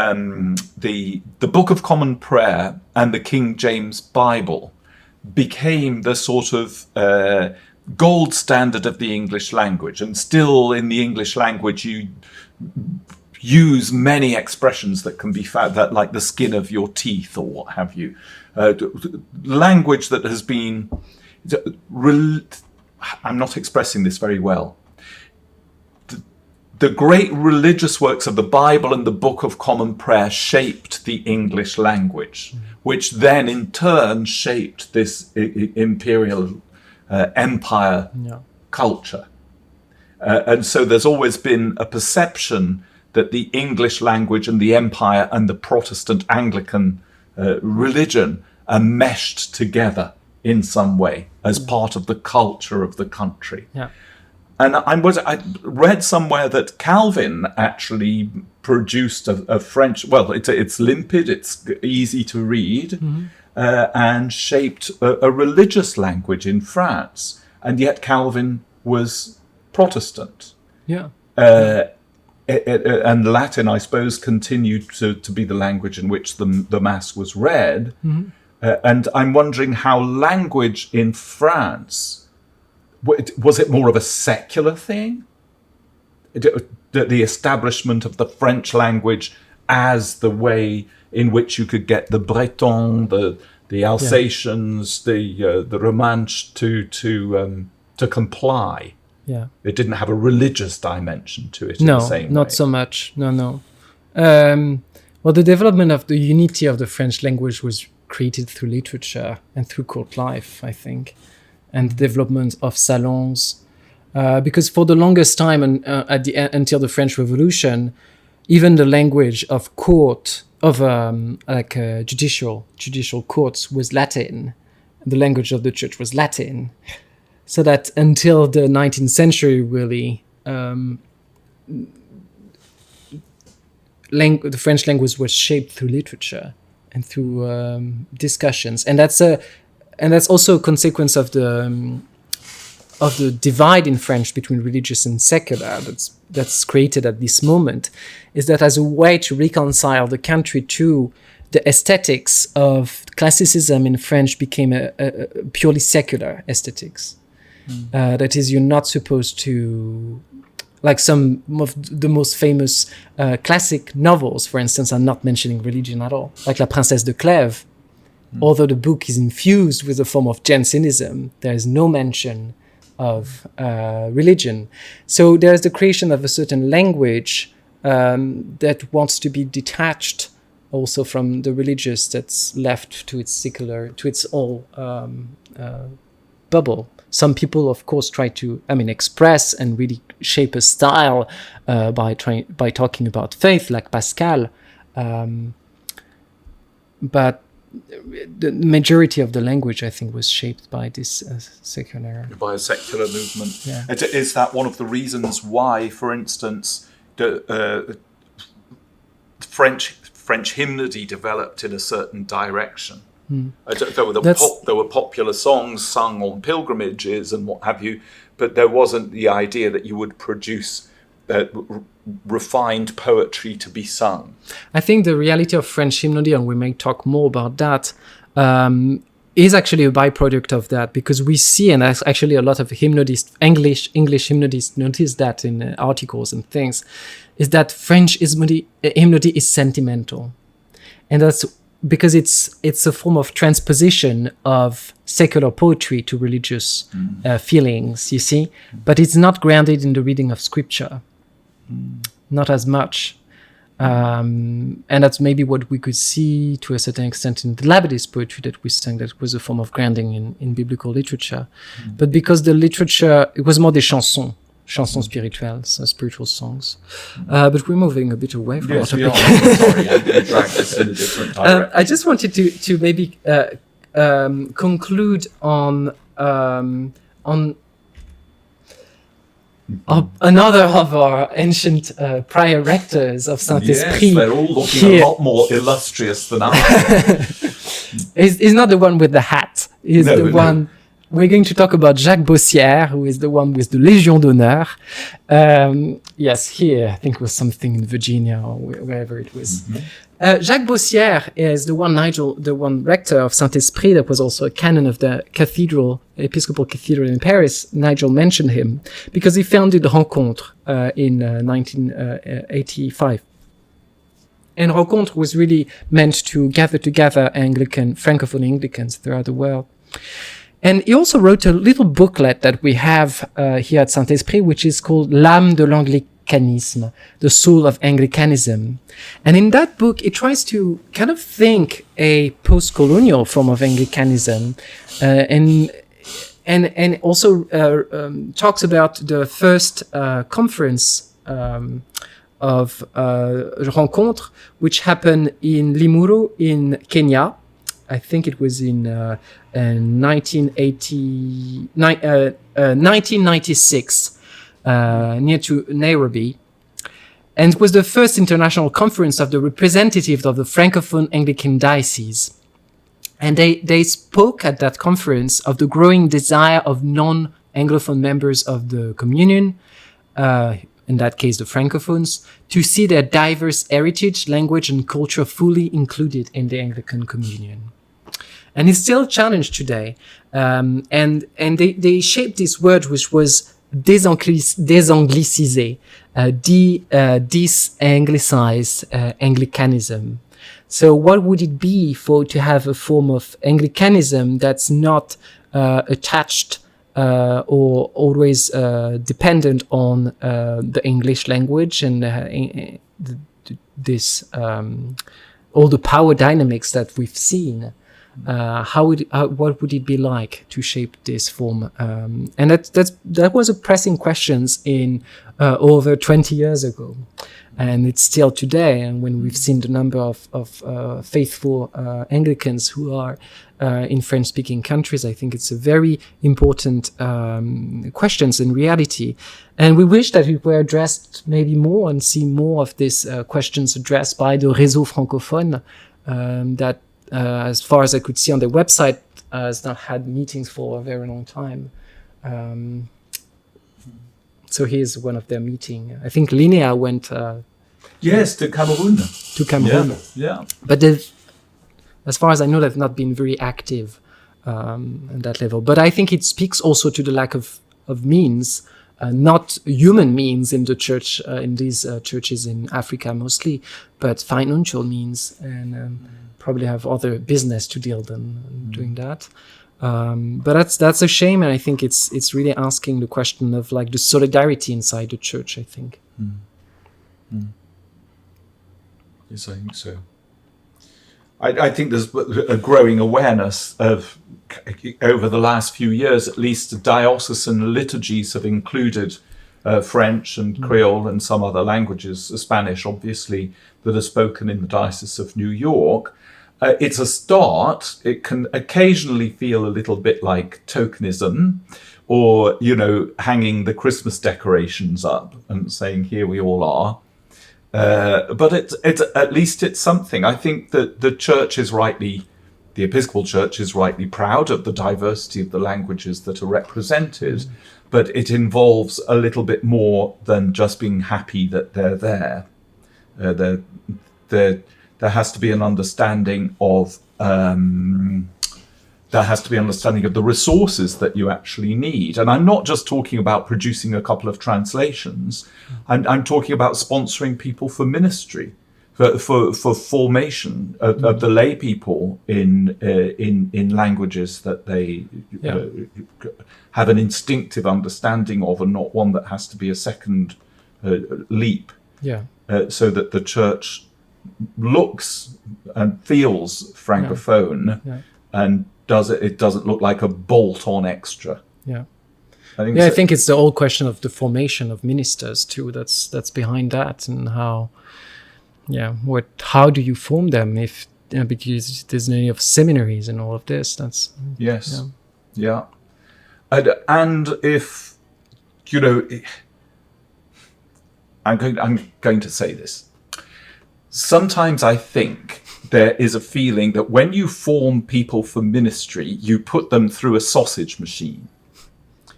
Book of Common Prayer and the King James Bible became the sort of gold standard of the English language, and still in the English language you use many expressions that can be found, that like the skin of your teeth or what have you, language that has been, I'm not expressing this very well, the great religious works of the Bible and the Book of Common Prayer shaped the English language, which then in turn shaped this imperial empire culture. And so there's always been a perception that the English language and the empire and the Protestant Anglican religion are meshed together in some way as part of the culture of the country. Yeah. And I read somewhere that Calvin actually produced a French, well, it's limpid, it's easy to read, and shaped a religious language in France. And yet Calvin was Protestant. Yeah. And Latin, I suppose, continued to be the language in which the Mass was read. And I'm wondering how language in France, was it more of a secular thing? The establishment of the French language as the way in which you could get the Breton, the Alsatians, the Romanche to comply. Yeah. It didn't have a religious dimension to it in the same way. No, not so much. No. Well, the development of the unity of the French language was created through literature and through court life, I think, and the development of salons. Because for the longest time, until the French Revolution, even the language of court, judicial courts was Latin. The language of the church was Latin. So that until the 19th century, really, the French language was shaped through literature and through discussions, and that's also a consequence of the divide in French between religious and secular that's created at this moment. Is that as a way to reconcile the country to the aesthetics of classicism in French became a purely secular aesthetics. That is, you're not supposed to, like some of the most famous classic novels, for instance, are not mentioning religion at all. Like La Princesse de Clèves, although the book is infused with a form of Jansenism, there is no mention of religion. So there's the creation of a certain language that wants to be detached also from the religious, that's left to its secular, to its all bubble. Some people, of course, try to, express and really shape a style by talking about faith, like Pascal. But the majority of the language, I think, was shaped by this secular... By a secular movement. Yeah. Is that one of the reasons why, for instance, the French hymnody developed in a certain direction? There were popular songs sung on pilgrimages and what have you, but there wasn't the idea that you would produce refined poetry to be sung. I think the reality of French hymnody, and we may talk more about that, is actually a byproduct of that, because we see, and actually a lot of hymnodists, English hymnodists notice that in articles and things, is that French hymnody is sentimental. And that's because it's a form of transposition of secular poetry to religious feelings, you see, but it's not grounded in the reading of scripture, not as much. And that's maybe what we could see to a certain extent in the Labadist poetry that we sang, that was a form of grounding in biblical literature. But because the literature, it was more des chansons spirituelles, so spiritual songs. But we're moving a bit away from our topic. Sorry, I dragged this in a different direction. I just wanted to maybe conclude on another of our ancient prior rectors of Saint-Esprit. Yes, they're all looking a lot more illustrious than us. He's not the one with the hat. He's the one... We're going to talk about Jacques Boucier, who is the one with the Légion d'honneur. Yes, here, I think it was something in Virginia or wherever it was. Jacques Boucier is the one rector of Saint-Esprit that was also a canon of the Episcopal Cathedral in Paris. Nigel mentioned him because he founded Rencontre in 1985. And Rencontre was really meant to gather together Francophone Anglicans throughout the world. And he also wrote a little booklet that we have here at Saint-Esprit, which is called L'âme de l'Anglicanisme, the soul of Anglicanism. And in that book, it tries to kind of think a post-colonial form of Anglicanism. And and also talks about the first conference of Rencontre, which happened in Limuru in Kenya. I think it was in 1996, near to Nairobi. And it was the first international conference of the representatives of the Francophone Anglican Diocese. And they spoke at that conference of the growing desire of non-Anglophone members of the communion, in that case the Francophones, to see their diverse heritage, language and culture fully included in the Anglican communion. And it's still a challenge today. And they shaped this word, which was désanglicizé, de-anglicize Anglicanism. So what would it be to have a form of Anglicanism that's not attached or always dependent on the English language and all the power dynamics that we've seen? What would it be like to shape this form? And that was a pressing question in over 20 years ago, and it's still today. And when we've seen the number of faithful Anglicans who are in French-speaking countries, I think it's a very important questions in reality. And we wish that it were addressed maybe more and see more of these questions addressed by the Réseau Francophone that. As far as I could see on their website, has not had meetings for a very long time. So here's one of their meetings. I think Linnea went... yes, to Cameroon. To Cameroon. Yeah. But as far as I know, they've not been very active at that level. But I think it speaks also to the lack of means, not human means in the church, in these churches in Africa mostly, but financial means and... probably have other business to deal than doing that. But that's a shame, and I think it's really asking the question of like the solidarity inside the church, I think. Yes, I think so. I think there's a growing awareness of, over the last few years at least, diocesan liturgies have included French and Creole and some other languages, Spanish obviously, that are spoken in the Diocese of New York. It's a start. It can occasionally feel a little bit like tokenism, or, hanging the Christmas decorations up and saying, here we all are. But it's at least it's something. I think that the Episcopal Church is rightly proud of the diversity of the languages that are represented, but it involves a little bit more than just being happy that they're there. There has to be an understanding of the resources that you actually need. And I'm not just talking about producing a couple of translations. I'm talking about sponsoring people for ministry, for formation of the lay people in languages that they have an instinctive understanding of, and not one that has to be a second leap. So that the church looks and feels Francophone and it doesn't look like a bolt-on extra. I think it's the whole question of the formation of ministers too that's behind that, and how do you form them if because there's no need of seminaries and all of this. That's and if I'm going to say this. Sometimes I think there is a feeling that when you form people for ministry, you put them through a sausage machine.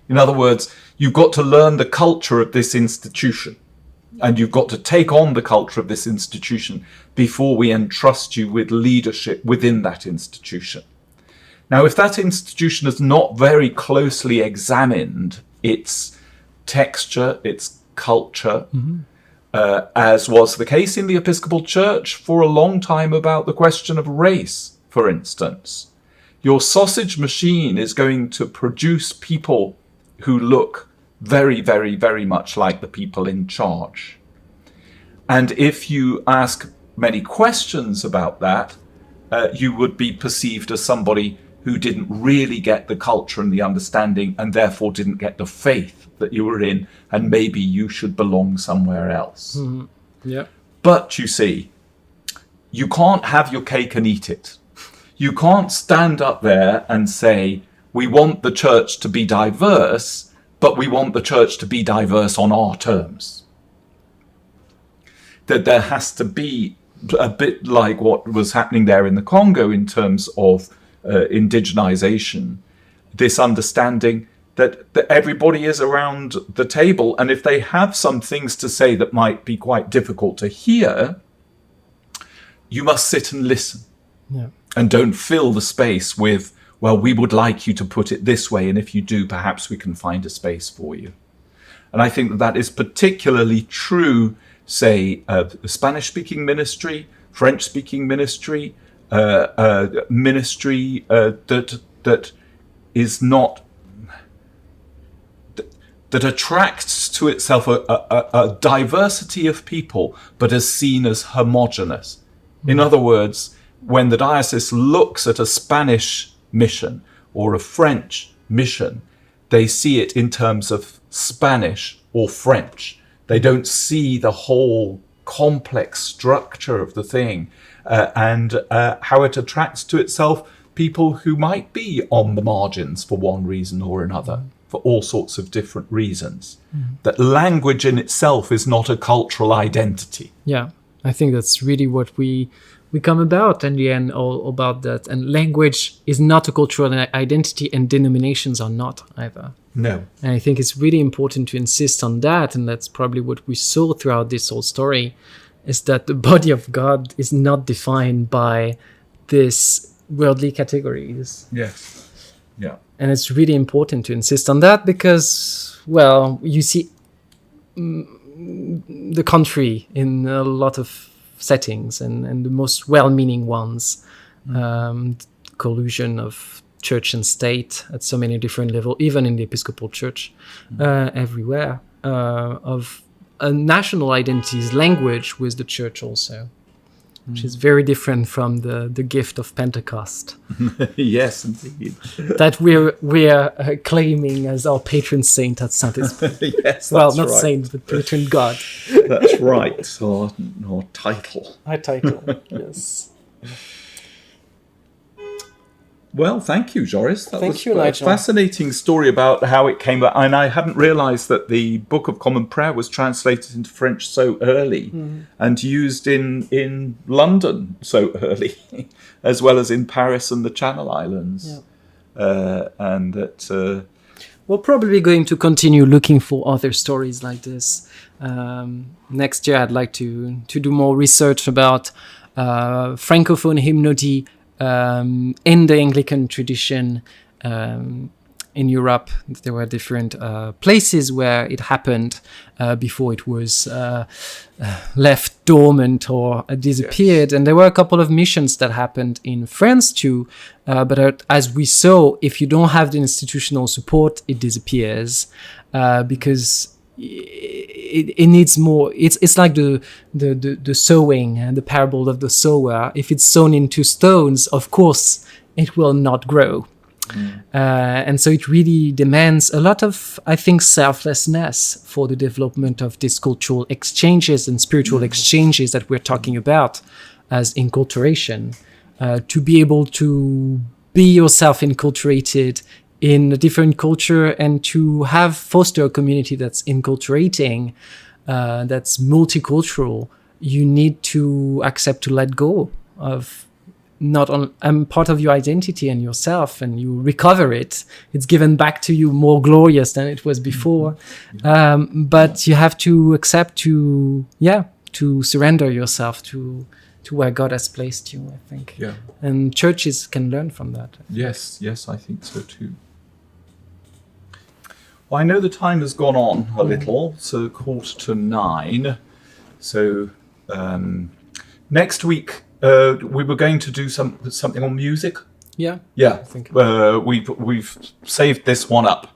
In other words, you've got to learn the culture of this institution, and you've got to take on the culture of this institution before we entrust you with leadership within that institution. Now, if that institution has not very closely examined its texture, its culture, as was the case in the Episcopal Church for a long time about the question of race, for instance, your sausage machine is going to produce people who look very, very, very much like the people in charge. And if you ask many questions about that, you would be perceived as somebody who didn't really get the culture and the understanding, and therefore didn't get the faith that you were in, and maybe you should belong somewhere else. Mm-hmm. Yeah. But you see, you can't have your cake and eat it. You can't stand up there and say, we want the church to be diverse, but we want the church to be diverse on our terms. That there has to be a bit like what was happening there in the Congo in terms of indigenization, this understanding that everybody is around the table, and if they have some things to say that might be quite difficult to hear, you must sit and listen. Yeah. And don't fill the space with, well, we would like you to put it this way, and if you do, perhaps we can find a space for you. And I think that is particularly true, say, Spanish-speaking ministry, French-speaking ministry, ministry that is not, that attracts to itself a diversity of people, but is seen as homogeneous. In other words, when the diocese looks at a Spanish mission or a French mission, they see it in terms of Spanish or French. They don't see the whole complex structure of the thing and how it attracts to itself people who might be on the margins for one reason or another, for all sorts of different reasons. That language in itself is not a cultural identity. Yeah, I think that's really what we come about in the end, all about that. And language is not a cultural identity, and denominations are not either. No. And I think it's really important to insist on that, and that's probably what we saw throughout this whole story, is that the body of God is not defined by these worldly categories. Yes. Yeah. And it's really important to insist on that because, well, you see the country in a lot of settings and the most well-meaning ones, collusion of church and state at so many different levels, even in the Episcopal Church, everywhere, of a national identity's language with the church also, which is very different from the gift of Pentecost. Yes, indeed. That we're claiming as our patron saint at Saint-Esprit. Yes, well, that's not right. saint, but patron God. That's right. Or title. Our title, yes. Well, thank you, Joris. That Thank was you, a Nigel. fascinating story about how it came about. And I hadn't realised that the Book of Common Prayer was translated into French so early and used in London so early, as well as in Paris and the Channel Islands. Yeah. And that... We're probably going to continue looking for other stories like this. Next year, I'd like to do more research about Francophone hymnody in the Anglican tradition in Europe. There were different places where it happened before it was left dormant or disappeared. Yes. And there were a couple of missions that happened in France too. But as we saw, if you don't have the institutional support, it disappears because it needs more. It's like the sowing and the parable of the sower. If it's sown into stones, of course it will not grow. And so it really demands a lot of, I think, selflessness for the development of these cultural exchanges and spiritual exchanges that we're talking about as enculturation, to be able to be yourself enculturated in a different culture and to foster a community that's enculturating, that's multicultural. You need to accept to let go of not on part of your identity and yourself, and you recover it. It's given back to you more glorious than it was before. But you have to accept to surrender yourself to where God has placed you, I think. Yeah. And churches can learn from that. Yes, I think so too. Well, I know the time has gone on a little, so 8:45. So next week we were going to do something on music. Yeah. Yeah. I think we've saved this one up.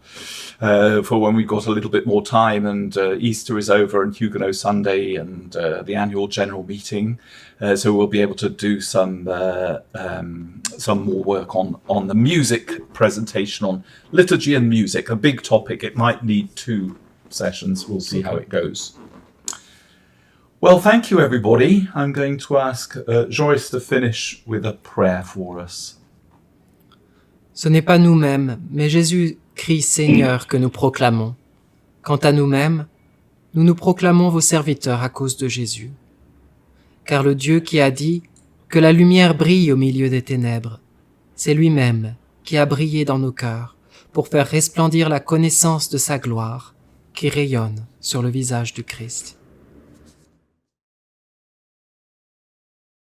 for when we've got a little bit more time and Easter is over and Huguenot Sunday and the annual general meeting. So we'll be able to do some more work on the music presentation, on liturgy and music, a big topic. It might need 2 sessions. We'll see how it goes. Well, thank you, everybody. I'm going to ask Joyce to finish with a prayer for us. Ce n'est pas nous-mêmes, mais Jésus-Christ Seigneur que nous proclamons. Quant à nous-mêmes, nous nous proclamons vos serviteurs à cause de Jésus. Car le Dieu qui a dit que la lumière brille au milieu des ténèbres, c'est lui-même qui a brillé dans nos cœurs pour faire resplendir la connaissance de sa gloire qui rayonne sur le visage du Christ.